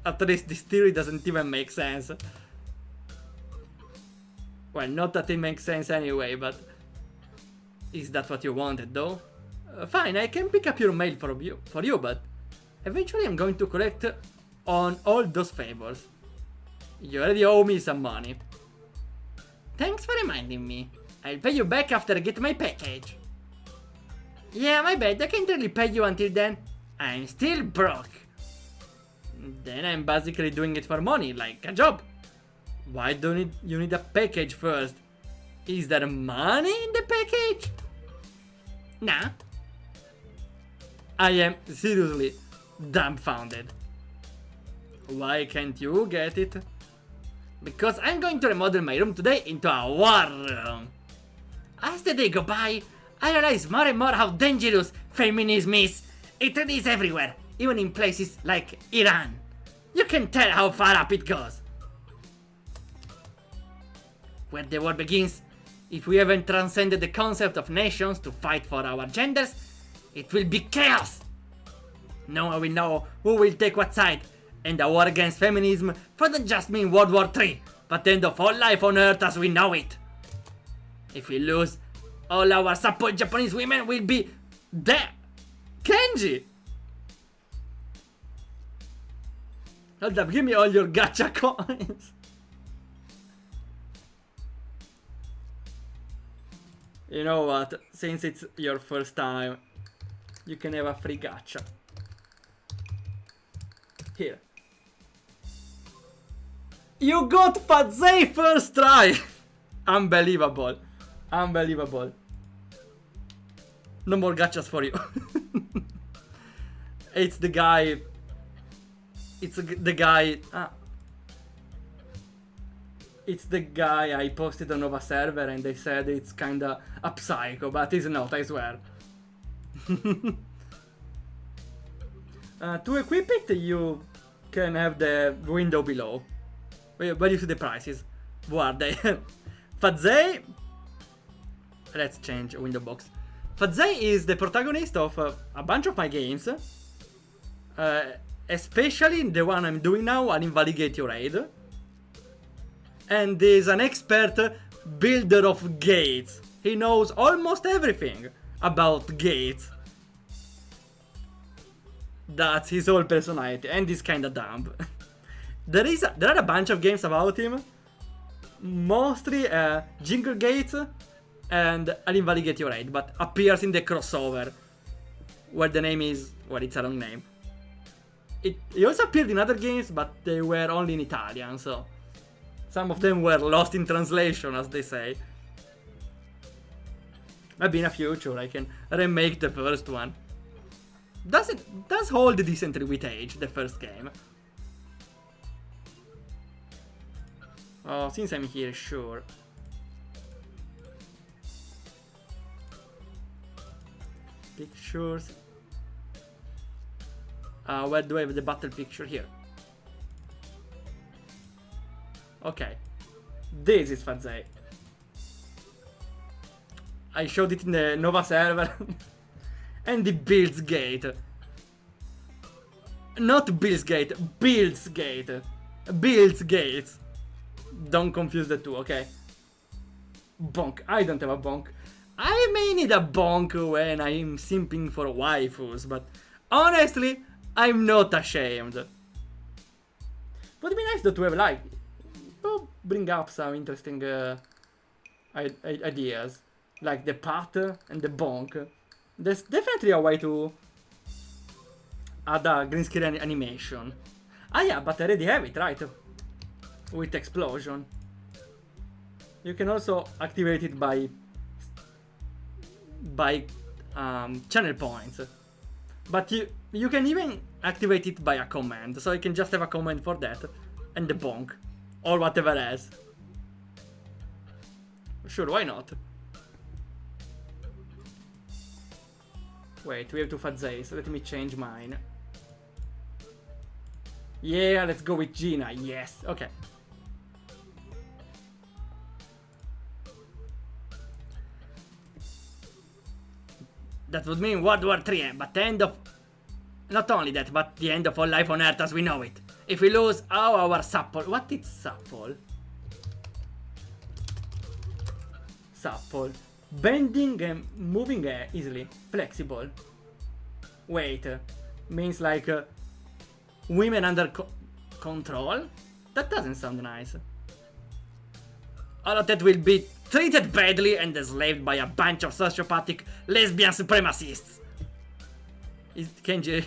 at least this theory doesn't even make sense. Well, not that it makes sense anyway, but is that what you wanted though? Fine, I can pick up your mail for you, but eventually I'm going to collect on all those favors. You already owe me some money. Thanks for reminding me. I'll pay you back after I get my package. Yeah, my bad, I can't really pay you until then. I'm still broke. Then I'm basically doing it for money, like a job. Why don't you need a package first? Is there money in the package? Nah. I am seriously dumbfounded. Why can't you get it? Because I'm going to remodel my room today into a war room. As the day go by, I realize more and more how dangerous feminism is. It is everywhere, even in places like Iran. You can tell how far up it goes. Where the war begins, if we haven't transcended the concept of nations to fight for our genders, it will be chaos. No one will know who will take what side, and the war against feminism doesn't just mean World War III, but the end of all life on Earth as we know it. If we lose, all our support Japanese women will be there. Kenji! Hold up, give me all your gacha coins. You know what? Since it's your first time, you can have a free gacha. Here. You got Fazei first try! Unbelievable. Unbelievable. No more gachas for you. It's the guy... It's the guy... It's the guy I posted on Nova server and they said it's kinda a psycho, but it's not, I swear. To equip it, you can have the window below. Where you see the prices. What are they? Fazei... Let's change window box. Fazei is the protagonist of a bunch of my games. Especially the one I'm doing now, an Invalidate Your Aid. And is an expert builder of gates. He knows almost everything about gates. That's his whole personality, and he's kinda dumb. There are a bunch of games about him. Mostly Jingle Gates and An Invalidate Your Aid, but appears in the crossover. Where the name is... well, it's a wrong name. He also appeared in other games, but they were only in Italian, so... some of them were lost in translation, as they say. Maybe in the future I can remake the first one. Does hold decently with age, the first game. Oh, since I'm here, sure. Pictures. Where do I have the battle picture? Here. Okay. This is Fazei. I showed it in the Nova server. And the builds gate. Not builds gate, builds gate. Builds gates. Don't confuse the two, okay? Bonk. I don't have a bonk. I may need a bonk when I'm simping for waifus, but honestly, I'm not ashamed. Would be nice though to have like... to bring up some interesting ideas. Like the pat and the bonk. There's definitely a way to add a green screen animation. Ah yeah, but I already have it, right? With explosion. You can also activate it by channel points. But you can even activate it by a command. So you can just have a command for that. And the bonk. Or whatever else. Sure, why not? Wait, we have two Fazei, so let me change mine. Yeah, let's go with Gina, yes, okay. That would mean World War III, but the end of... not only that, but the end of all life on Earth as we know it. If we lose all our supple... what is supple? Supple. Bending and moving easily. Flexible. Wait. Means like... women under control? That doesn't sound nice. All of that will be treated badly and enslaved by a bunch of sociopathic lesbian supremacists. Kenji...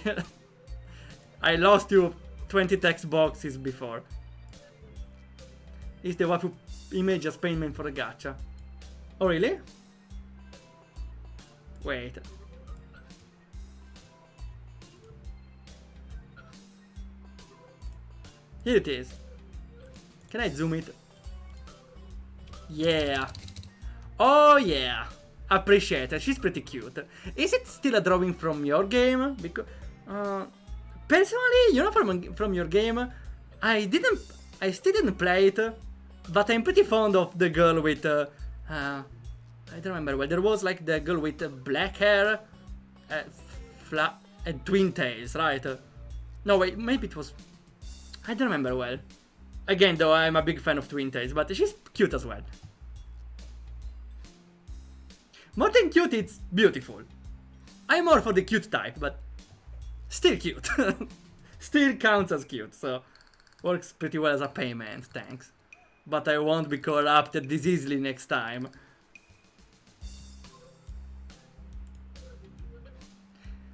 I lost you 20 text boxes before. Is the waifu image as payment for a gacha? Oh really? Wait. Here it is. Can I zoom it? Yeah. Oh yeah. Appreciate it. She's pretty cute. Is it still a drawing from your game? Because personally, you know, from your game, I still didn't play it, but I'm pretty fond of the girl with I don't remember well. There was like the girl with black hair, and twin tails, right? No wait, maybe it was. I don't remember well. Again, though, I'm a big fan of twin tails, but she's cute as well. More than cute, it's beautiful. I'm more for the cute type, but still cute. Still counts as cute, so works pretty well as a payment, thanks. But I won't be corrupted this easily next time.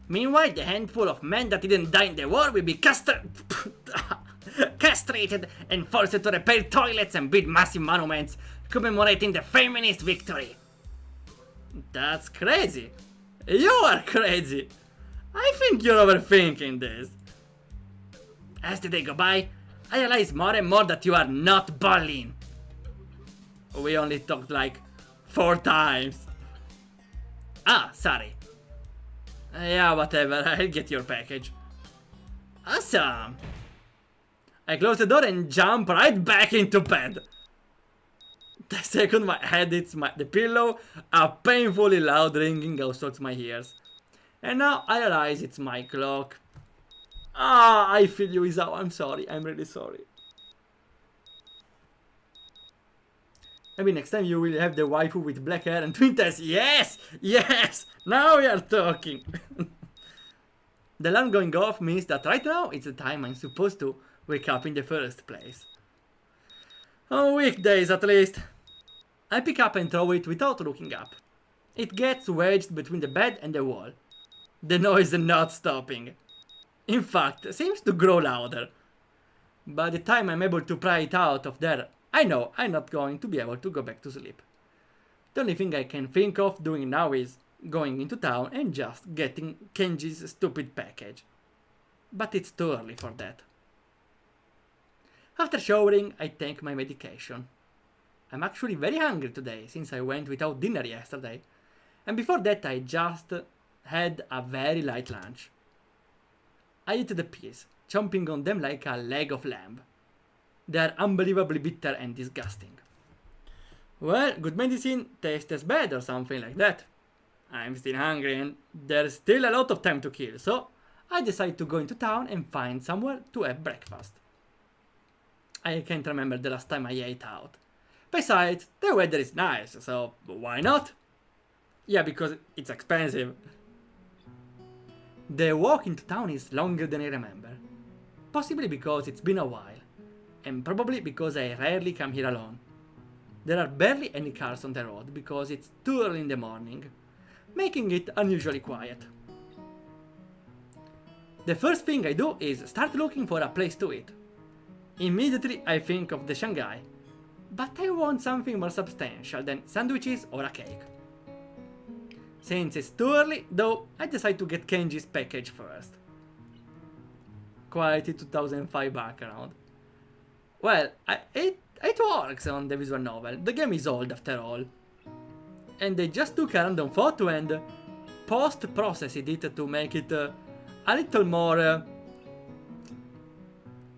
Meanwhile, the handful of men that didn't die in the war will be castrated and forced to repair toilets and build massive monuments commemorating the feminist victory. That's crazy. You are crazy. I think you're overthinking this. As the day go by, I realize more and more that you are not Berlin. We only talked like 4 times. Ah, sorry. Yeah, whatever, I'll get your package. Awesome. I close the door and jump right back into bed. The second my head hits the pillow, a painfully loud ringing assaults my ears. And now I realize it's my clock. Ah, I feel you, Isao. I'm sorry. I'm really sorry. Maybe next time you will have the waifu with black hair and twin tails. Yes! Yes! Now we are talking. The alarm going off means that right now it's the time I'm supposed to wake up in the first place. On weekdays at least. I pick up and throw it without looking up. It gets wedged between the bed and the wall. The noise is not stopping. In fact, it seems to grow louder. By the time I'm able to pry it out of there, I know I'm not going to be able to go back to sleep. The only thing I can think of doing now is going into town and just getting Kenji's stupid package. But it's too early for that. After showering, I take my medication. I'm actually very hungry today since I went without dinner yesterday. And before that I just had a very light lunch. I eat the peas, chomping on them like a leg of lamb. They are unbelievably bitter and disgusting. Well, good medicine tastes as bad or something like that. I'm still hungry and there's still a lot of time to kill, so I decide to go into town and find somewhere to have breakfast. I can't remember the last time I ate out. Besides, the weather is nice, so why not? Yeah, because it's expensive. The walk into town is longer than I remember. Possibly because it's been a while. And probably because I rarely come here alone. There are barely any cars on the road because it's too early in the morning, making it unusually quiet. The first thing I do is start looking for a place to eat. Immediately I think of the Shanghai, but I want something more substantial than sandwiches or a cake. Since it's too early, though, I decide to get Kenji's package first. Quite a 2005 background. Well, it works on the visual novel. The game is old after all. And they just took a random photo and post-processed it to make it a little more...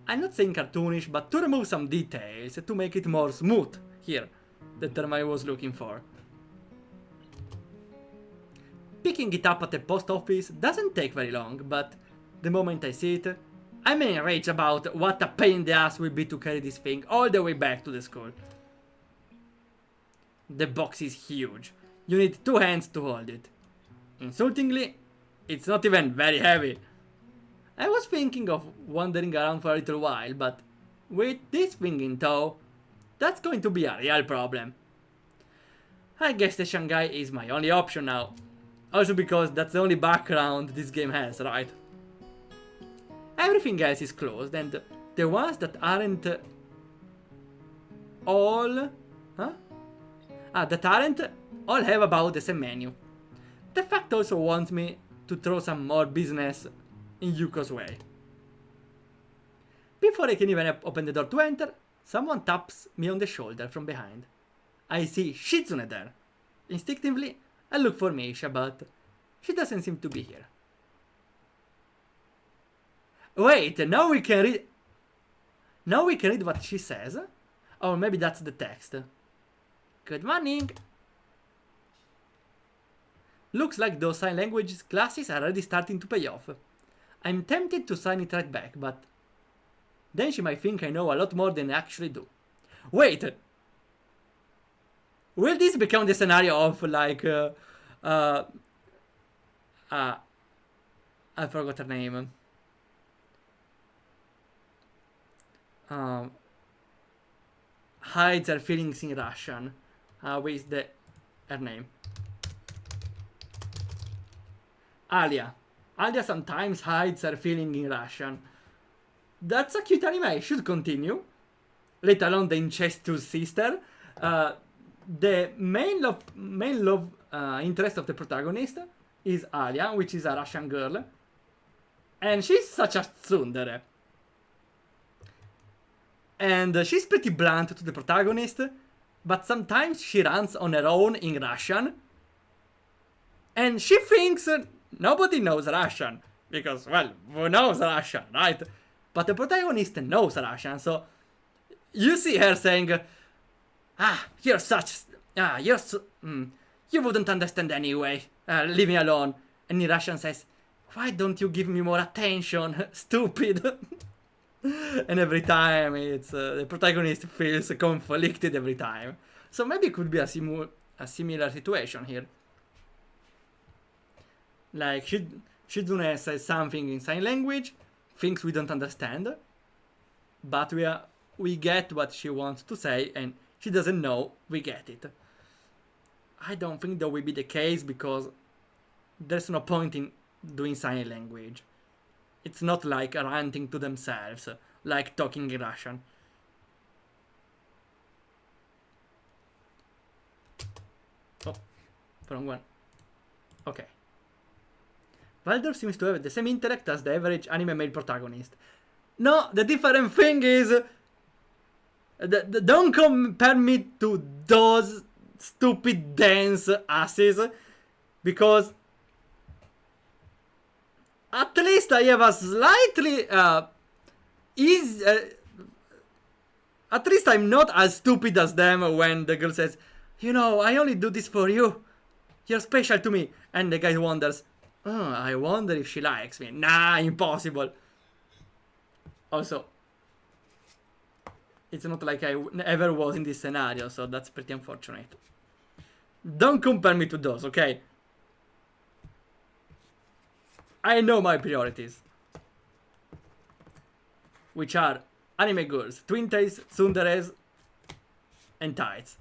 I'm not saying cartoonish, but to remove some details, to make it more smooth. Here, the term I was looking for. Picking it up at the post office doesn't take very long, but the moment I see it, I'm enraged about what a pain in the ass will be to carry this thing all the way back to the school. The box is huge. You need 2 hands to hold it. Insultingly, it's not even very heavy. I was thinking of wandering around for a little while, but with this thing in tow, that's going to be a real problem. I guess the Shanghai is my only option now. Also because that's the only background this game has, right? Everything else is closed, and the ones that aren't all... that aren't all have about the same menu. The fact also wants me to throw some more business in Yuko's way. Before I can even open the door to enter, someone taps me on the shoulder from behind. I see Shizune there. Instinctively, I look for Misha, but she doesn't seem to be here. Wait, now we can read... Now we can read what she says? Or maybe that's the text. Good morning! Looks like those sign language classes are already starting to pay off. I'm tempted to sign it right back, but then she might think I know a lot more than I actually do. Wait! Will this become the scenario of, like, Uh, uh, I forgot her name. Um, hides her feelings in Russian. What is her name? Alia. Alia sometimes hides her feeling in Russian. That's a cute anime. I should continue. Let alone the incestuous sister. The main love interest of the protagonist is Alia, which is a Russian girl, and she's such a tsundere. And she's pretty blunt to the protagonist, but sometimes she runs on her own in Russian, and she thinks nobody knows Russian because, well, who knows Russian, right? But the protagonist knows Russian, so you see her saying, you're such, you're so, you wouldn't understand anyway, leave me alone. And in Russian says, why don't you give me more attention, stupid? And every time it's, the protagonist feels conflicted every time. So maybe it could be a similar situation here. Like, Shizune says something in sign language, things we don't understand, but we get what she wants to say, and she doesn't know we get it. I don't think that will be the case because there's no point in doing sign language. It's not like ranting to themselves, like talking in Russian. Oh, wrong one. Okay. Waldorf seems to have the same intellect as the average anime male protagonist. No, the different thing is... don't compare me to those stupid dance asses, because at least I have a slightly easy... at least I'm not as stupid as them when the girl says, you know, I only do this for you. You're special to me. And the guy wonders, oh, I wonder if she likes me. Nah, impossible. Also, it's not like I ever was in this scenario, so that's pretty unfortunate. Don't compare me to those, okay? I know my priorities, which are anime girls, twin tails, tsunderes, and tights.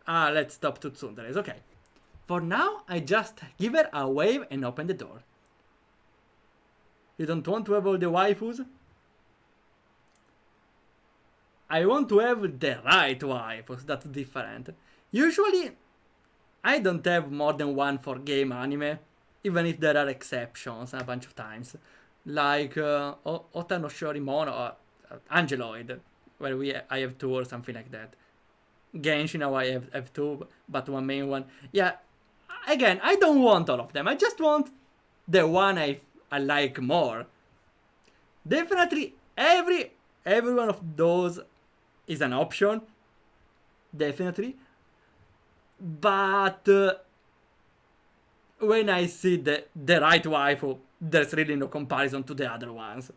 Let's stop to tsunderes, okay. For now, I just give her a wave and open the door. You don't want to have all the waifus? I want to have the right waifus, that's different. Usually, I don't have more than one for game anime, even if there are exceptions a bunch of times. Like Ota no Shorimono or Angeloid, where I have two or something like that. Genshin now I have two, but one main one. Yeah, again, I don't want all of them. I just want the one I like more. Definitely, every one of those is an option. Definitely. But when I see the right waifu, there's really no comparison to the other ones.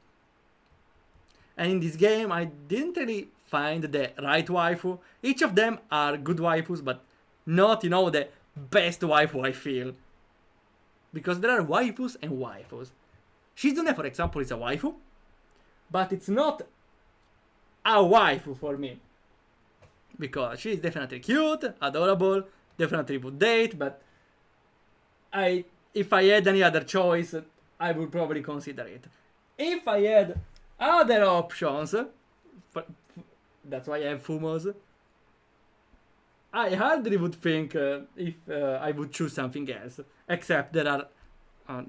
And in this game, I didn't really find the right waifu. Each of them are good waifus, but not, you know, the best waifu I feel. Because there are waifus and waifus. Shizune, for example, is a waifu, but it's not a waifu for me. Because she is definitely cute, adorable, definitely would date, but if I had any other choice, I would probably consider it. If I had other options, that's why I have Fumos, I hardly would think if I would choose something else, except there are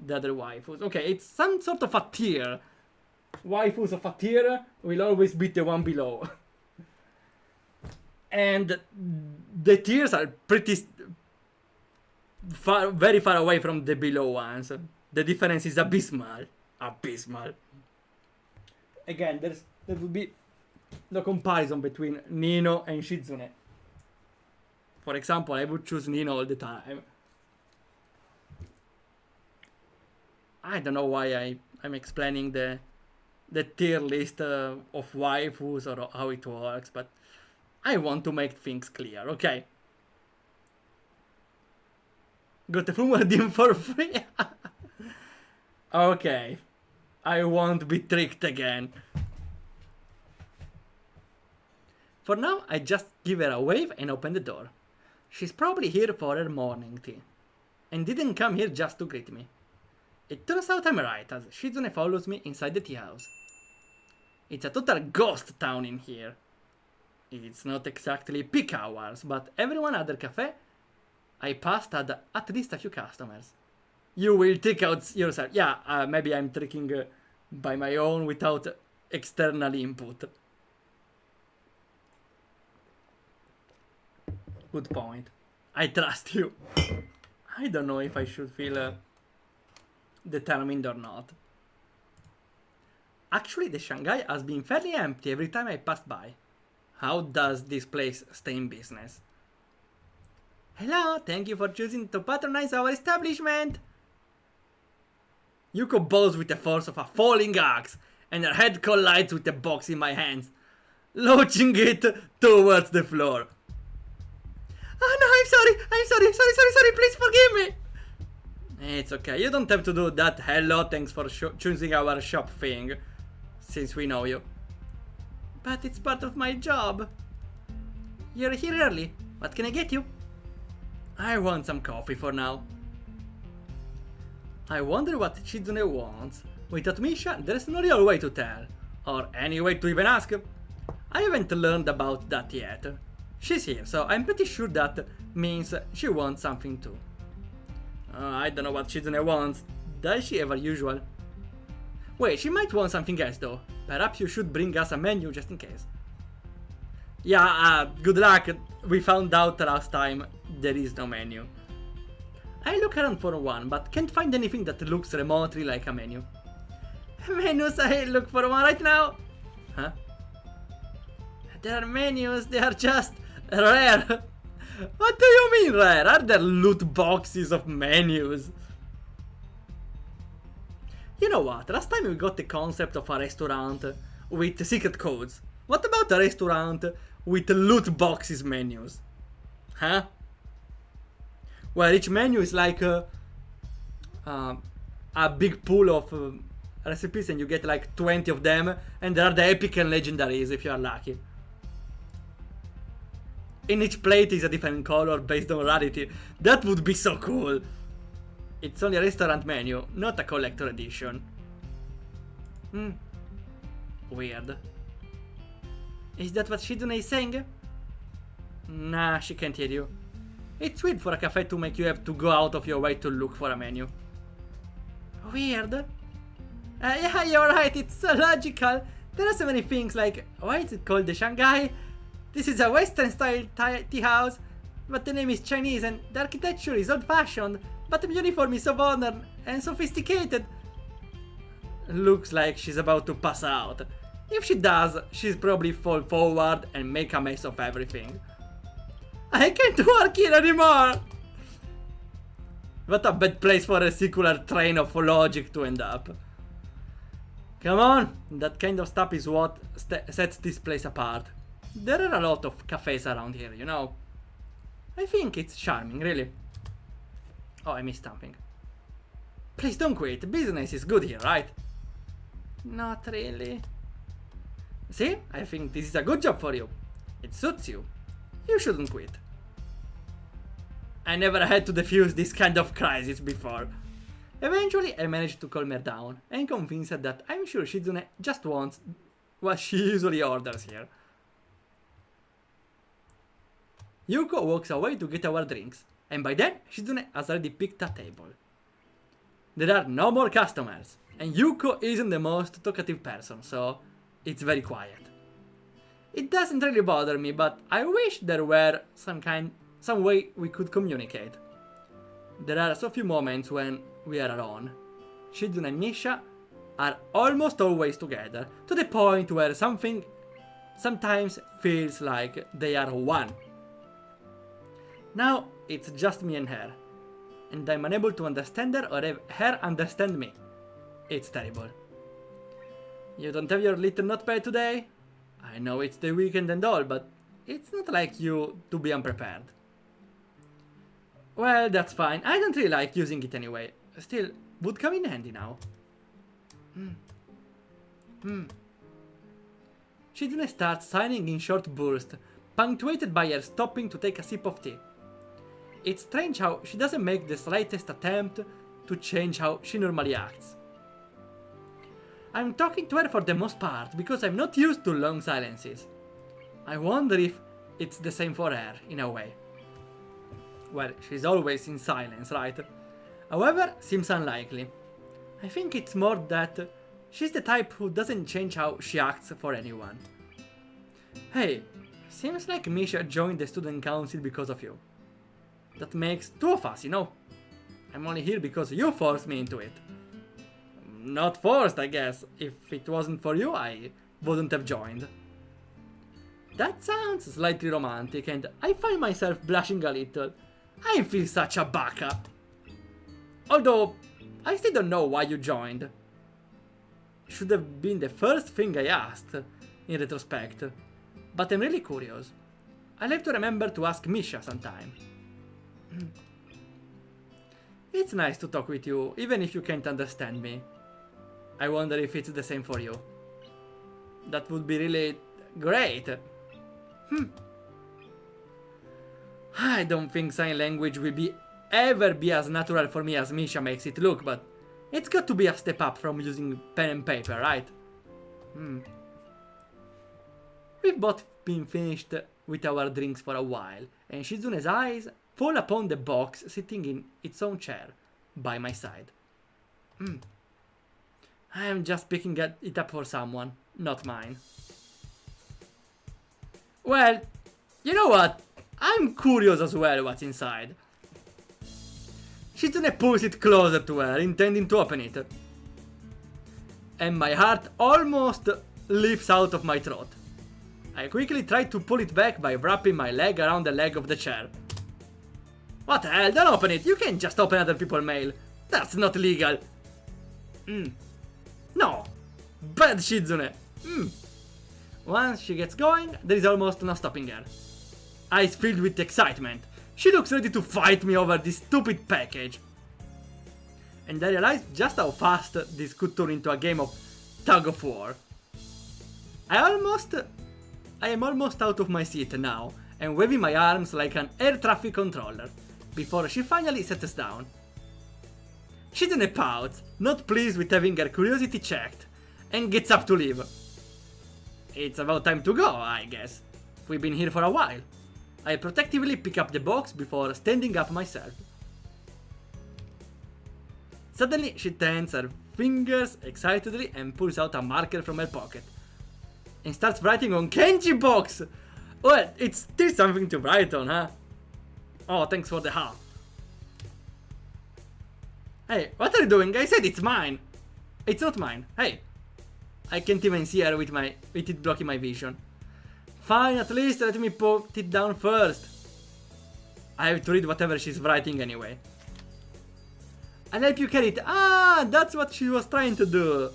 the other waifus. Okay, it's some sort of a tier. Waifus of a tier will always beat the one below. And the tiers are pretty very far away from the below ones. The difference is abysmal. Abysmal. Again, there would be no comparison between Nino and Shizune. For example, I would choose Nino all the time. I don't know why I'm explaining the tier list of waifus or how it works, but I want to make things clear, okay? Got a full redeem for free. Okay. I won't be tricked again. For now, I just give her a wave and open the door. She's probably here for her morning tea. And didn't come here just to greet me. It turns out I'm right, as Shizune follows me inside the tea house. It's a total ghost town in here. It's not exactly peak hours, but every one other cafe I passed had at least a few customers. You will trick out yourself. Yeah, maybe I'm tricking by my own without external input. Good point. I trust you. I don't know if I should feel determined or not. Actually, the Shanghai has been fairly empty every time I passed by. How does this place stay in business? Hello, thank you for choosing to patronize our establishment. Yuko bows with the force of a falling axe, and her head collides with the box in my hands, launching it towards the floor. Oh no, I'm sorry, please forgive me. It's okay, you don't have to do that. Hello, thanks for choosing our shop thing, since we know you. But it's part of my job. You're here early, what can I get you? I want some coffee for now. I wonder what Shizune wants. Without Misha, there's no real way to tell, or any way to even ask. I haven't learned about that yet. She's here, so I'm pretty sure that means she wants something too. I don't know what Shizune wants. Does she ever usual? Wait, she might want something else though. Perhaps you should bring us a menu just in case. Yeah, good luck. We found out last time there is no menu. I look around for one, but can't find anything that looks remotely like a menu. Menus, I look for one right now. Huh? There are menus, they are just rare. What do you mean rare? Are there loot boxes of menus? You know what, last time we got the concept of a restaurant with secret codes. What about a restaurant with loot boxes menus? Huh? Where each menu is like a big pool of recipes and you get like 20 of them, and there are the epic and legendaries if you are lucky. In each plate is a different color based on rarity. That would be so cool. It's only a restaurant menu, not a collector edition. Weird. Is that what Shizune is saying? Nah, she can't hear you. It's weird for a cafe to make you have to go out of your way to look for a menu. Weird. Yeah, you're right, it's so logical. There are so many things like, why is it called the Shanghai? This is a Western style tea house, but the name is Chinese and the architecture is old fashioned, but the uniform is so modern and sophisticated. Looks like she's about to pass out. If she does, she'll probably fall forward and make a mess of everything. I can't work here anymore! What a bad place for a circular train of logic to end up. Come on, that kind of stuff is what sets this place apart. There are a lot of cafes around here, you know. I think it's charming, really. Oh, I missed something. Please don't quit, business is good here, right? Not really. See, I think this is a good job for you. It suits you. You shouldn't quit. I never had to defuse this kind of crisis before. Eventually, I managed to calm her down and convince her that I'm sure Shizune just wants what she usually orders here. Yuko walks away to get our drinks, and by then, Shizune has already picked a table. There are no more customers, and Yuko isn't the most talkative person, so it's very quiet. It doesn't really bother me, but I wish there were some way we could communicate. There are so few moments when we are alone. Shizune and Misha are almost always together, to the point where sometimes feels like they are one. Now it's just me and her, and I'm unable to understand her or have her understand me. It's terrible. You don't have your little notepad today? I know it's the weekend and all, but it's not like you to be unprepared. Well, that's fine. I don't really like using it anyway. Still, would come in handy now. Shizune starts signing in short bursts, punctuated by her stopping to take a sip of tea. It's strange how she doesn't make the slightest attempt to change how she normally acts. I'm talking to her for the most part because I'm not used to long silences. I wonder if it's the same for her, in a way. Well, she's always in silence, right? However, seems unlikely. I think it's more that she's the type who doesn't change how she acts for anyone. Hey, seems like Misha joined the student council because of you. That makes two of us, you know. I'm only here because you forced me into it. Not forced, I guess. If it wasn't for you, I wouldn't have joined. That sounds slightly romantic, and I find myself blushing a little. I feel such a baka. Although, I still don't know why you joined. Should have been the first thing I asked, in retrospect. But I'm really curious. I'll have to remember to ask Misha sometime. It's nice to talk with you, even if you can't understand me. I wonder if it's the same for you. That would be really great. I don't think sign language will ever be as natural for me as Misha makes it look, but it's got to be a step up from using pen and paper, right? We've both been finished with our drinks for a while, and Shizune's eyes fall upon the box sitting in its own chair by my side. I am just picking it up for someone, not mine. Well, you know what? I'm curious as well what's inside. Shizune pulls it closer to her, intending to open it. And my heart almost leaps out of my throat. I quickly try to pull it back by wrapping my leg around the leg of the chair. What the hell? Don't open it! You can't just open other people's mail. That's not legal. No! Bad Shizune! Once she gets going, there is almost no stopping her. Eyes filled with excitement. She looks ready to fight me over this stupid package. And I realize just how fast this could turn into a game of tug of war. I am almost out of my seat now and waving my arms like an air traffic controller before she finally settles down. Shizune pouts, not pleased with having her curiosity checked, and gets up to leave. It's about time to go, I guess. We've been here for a while. I protectively pick up the box before standing up myself. Suddenly, she turns her fingers excitedly and pulls out a marker from her pocket. And starts writing on Kenji box! Well, it's still something to write on, huh? Oh, thanks for the help. Hey, what are you doing? I said it's mine! It's not mine. Hey! I can't even see her with it blocking my vision. Fine, at least let me put it down first. I have to read whatever she's writing anyway. I'll help you carry it. Ah, that's what she was trying to do.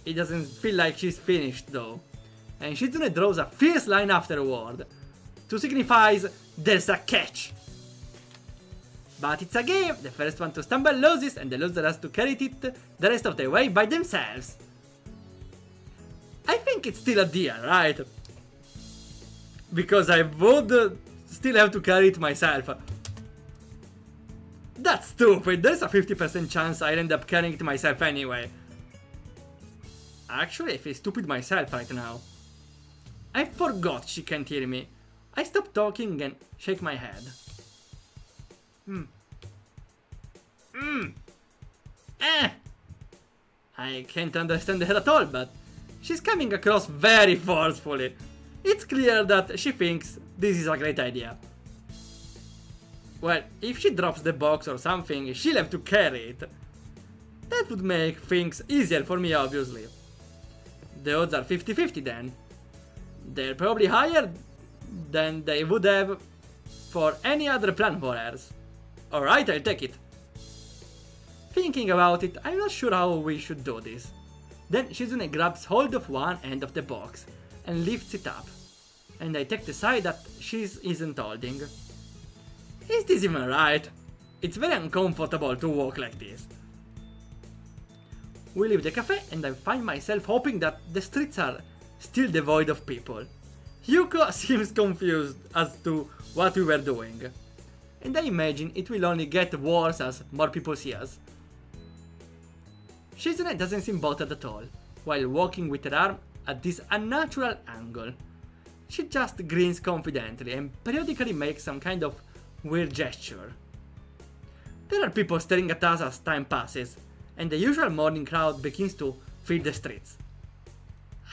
It doesn't feel like she's finished though. And Shizune draws a fierce line afterward. To signifies there's a catch. But it's a game. The first one to stumble loses and the loser has to carry it the rest of the way by themselves. I think it's still a deal, right? Because I would still have to carry it myself. That's stupid. There's a 50% chance I'll end up carrying it myself anyway. Actually, I feel stupid myself right now. I forgot she can't hear me. I stop talking and shake my head. I can't understand her at all, but she's coming across very forcefully. It's clear that she thinks this is a great idea. Well, if she drops the box or something, she'll have to carry it. That would make things easier for me, obviously. The odds are 50-50 then. They're probably higher than they would have for any other plan for hers. Alright, I'll take it. Thinking about it, I'm not sure how we should do this. Then Shizune grabs hold of one end of the box and lifts it up. And I take the side that she isn't holding. Is this even right? It's very uncomfortable to walk like this. We leave the cafe and I find myself hoping that the streets are still devoid of people. Yuko seems confused as to what we were doing. And I imagine it will only get worse as more people see us. Shizune doesn't seem bothered at all, while walking with her arm at this unnatural angle. She just grins confidently and periodically makes some kind of weird gesture. There are people staring at us as time passes, and the usual morning crowd begins to fill the streets.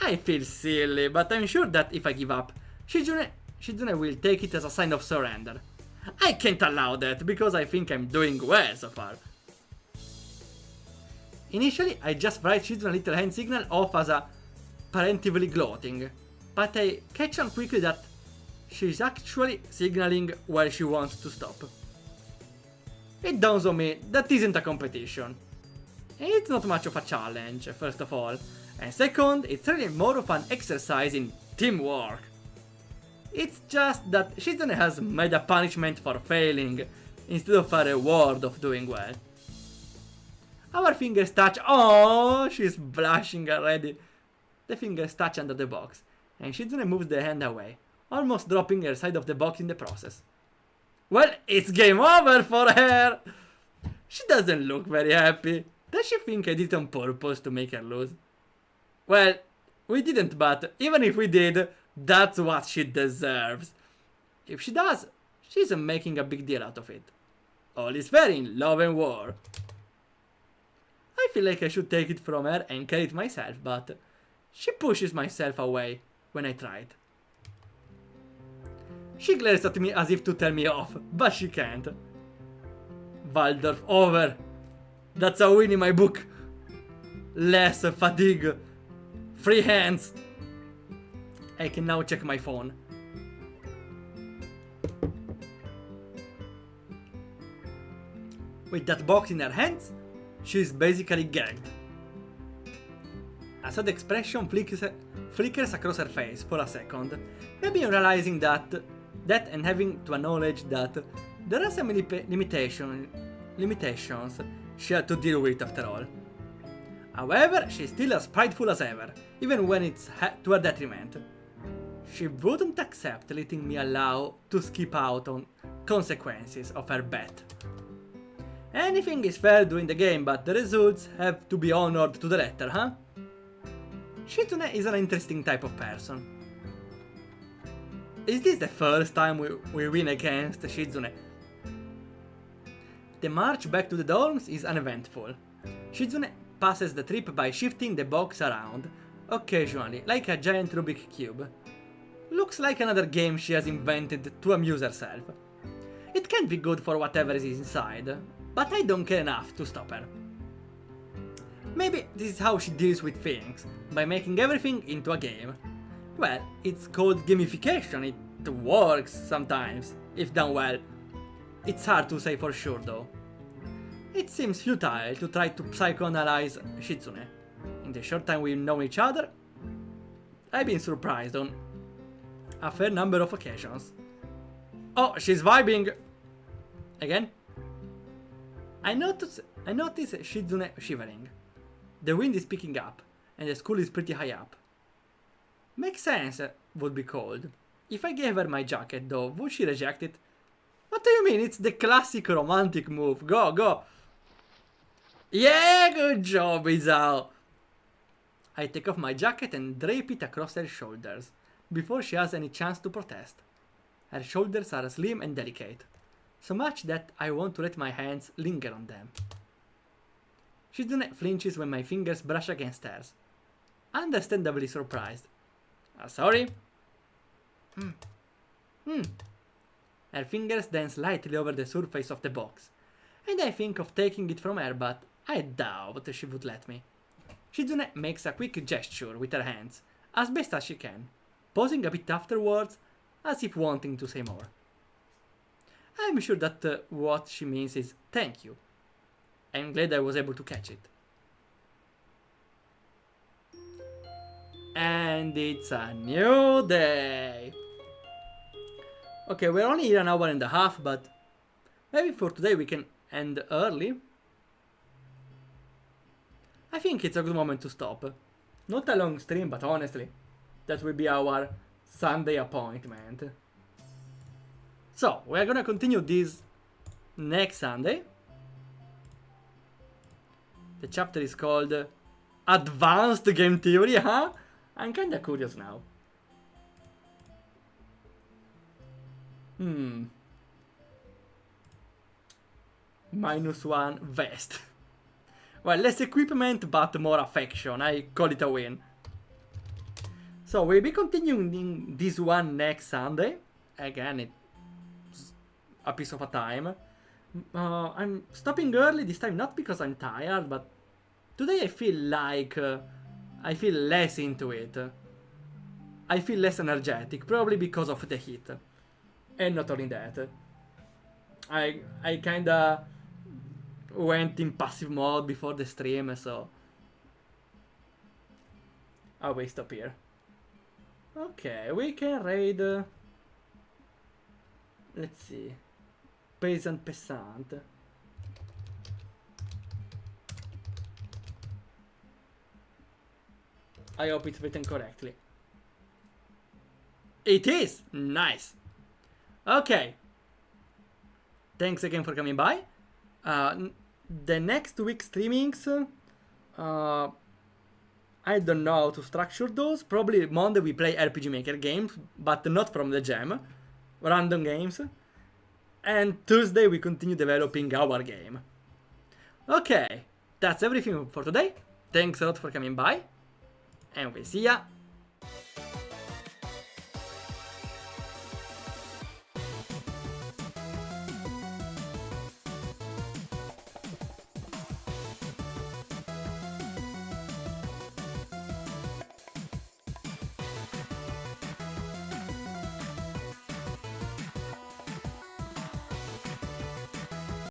I feel silly, but I'm sure that if I give up, Shizune will take it as a sign of surrender. I can't allow that, because I think I'm doing well so far. Initially, I just write Shizune's little hand signal off as a parentively gloating, but I catch on quickly that she's actually signaling where she wants to stop. It dawns on me that isn't a competition. It's not much of a challenge, first of all, and second, it's really more of an exercise in teamwork. It's just that Shizune has made a punishment for failing instead of a reward of doing well. Our fingers touch. Oh, she's blushing already. The fingers touch under the box, and Shizune moves the hand away, almost dropping her side of the box in the process. Well, it's game over for her! She doesn't look very happy. Does she think I did it on purpose to make her lose? Well, we didn't, but even if we did, that's what she deserves. If she does, she's making a big deal out of it. All is fair in love and war. I feel like I should take it from her and carry it myself, but she pushes myself away when I try it. She glares at me as if to tell me off, but she can't. Waldorf over. That's a win in my book. Less fatigue. Free hands. I can now check my phone. With that box in her hands, she's basically gagged. A sad expression flickers across her face for a second, maybe realizing that and having to acknowledge that there are some limitations she had to deal with after all. However, she's still as prideful as ever, even when it's to her detriment. She wouldn't accept letting me allow to skip out on consequences of her bet. Anything is fair during the game, but the results have to be honored to the letter, huh? Shizune is an interesting type of person. Is this the first time we win against Shizune? The march back to the dorms is uneventful. Shizune passes the trip by shifting the box around, occasionally, like a giant Rubik's Cube. Looks like another game she has invented to amuse herself. It can't be good for whatever is inside, but I don't care enough to stop her. Maybe this is how she deals with things, by making everything into a game. Well, it's called gamification, it works sometimes, if done well. It's hard to say for sure though. It seems futile to try to psychoanalyze Shizune. In the short time we've known each other, I've been surprised on a fair number of occasions. Oh, she's vibing! Again? I notice Shizune shivering. The wind is picking up, and the school is pretty high up. Makes sense, would be cold. If I gave her my jacket though, would she reject it? What do you mean? It's the classic romantic move. Go, go! Yeah, good job, Izao! I take off my jacket and drape it across her shoulders, before she has any chance to protest. Her shoulders are slim and delicate, so much that I want to let my hands linger on them. Shizune flinches when my fingers brush against hers, understandably surprised. Sorry? Her fingers dance lightly over the surface of the box, and I think of taking it from her, but I doubt she would let me. Shizune makes a quick gesture with her hands, as best as she can, pausing a bit afterwards, as if wanting to say more. I'm sure that what she means is thank you. I'm glad I was able to catch it. And it's a new day. Okay, we're only here an hour and a half, but Maybe for today we can end early. I think it's a good moment to stop. Not a long stream, but honestly, that will be our Sunday appointment. So, we're gonna continue this next Sunday. The chapter is called Advanced Game Theory, huh? I'm kinda curious now. -1 vest. Well, less equipment, but more affection. I call it a win. So, we'll be continuing this one next Sunday. Again, it's a piece of a time. I'm stopping early this time, not because I'm tired, but today I feel like I feel less into it. I feel less energetic, probably because of the heat. And not only that. I kinda went in passive mode before the stream, so I will stop here. Okay, we can raid. Let's see. Peasant. I hope it's written correctly. It is! Nice! Okay. Thanks again for coming by. The next week streamings, I don't know how to structure those. Probably Monday we play RPG Maker games, but not from the jam. Random games. And Tuesday we continue developing our game. Okay, that's everything for today. Thanks a lot for coming by. And we'll see ya